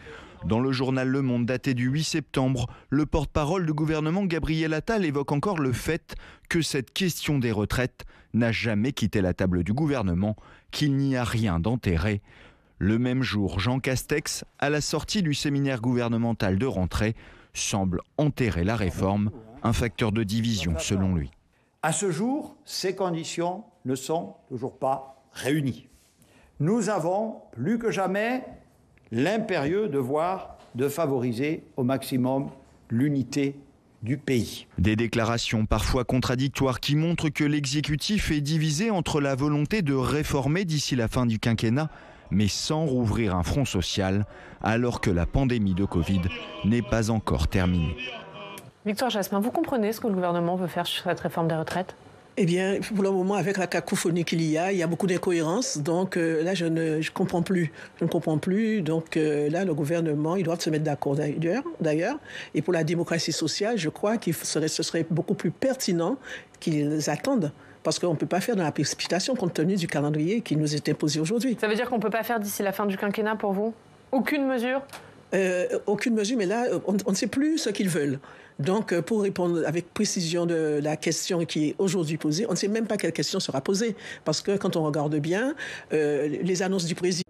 Dans le journal Le Monde daté du 8 septembre, le porte-parole du gouvernement Gabriel Attal évoque encore le fait que cette question des retraites n'a jamais quitté la table du gouvernement, qu'il n'y a rien d'enterré. Le même jour, Jean Castex, à la sortie du séminaire gouvernemental de rentrée, semble enterrer la réforme, un facteur de division selon lui. À ce jour, ces conditions ne sont toujours pas réunies. Nous avons plus que jamais l'impérieux devoir de favoriser au maximum l'unité du pays. Des déclarations parfois contradictoires qui montrent que l'exécutif est divisé entre la volonté de réformer d'ici la fin du quinquennat, mais sans rouvrir un front social, alors que la pandémie de Covid n'est pas encore terminée. Victoire Jasmin, vous comprenez ce que le gouvernement veut faire sur cette réforme des retraites ? Eh bien, pour le moment, avec la cacophonie qu'il y a beaucoup d'incohérences. Donc là, je ne comprends plus. Je ne comprends plus. Donc là, le gouvernement, ils doivent se mettre d'accord d'ailleurs. Et pour la démocratie sociale, je crois que ce serait beaucoup plus pertinent qu'ils attendent. Parce qu'on ne peut pas faire dans la précipitation compte tenu du calendrier qui nous est imposé aujourd'hui. Ça veut dire qu'on ne peut pas faire d'ici la fin du quinquennat pour vous ? Aucune mesure ? Aucune mesure, mais là, on ne sait plus ce qu'ils veulent. Donc, pour répondre avec précision de la question qui est aujourd'hui posée, on ne sait même pas quelle question sera posée. Parce que quand on regarde bien, les annonces du président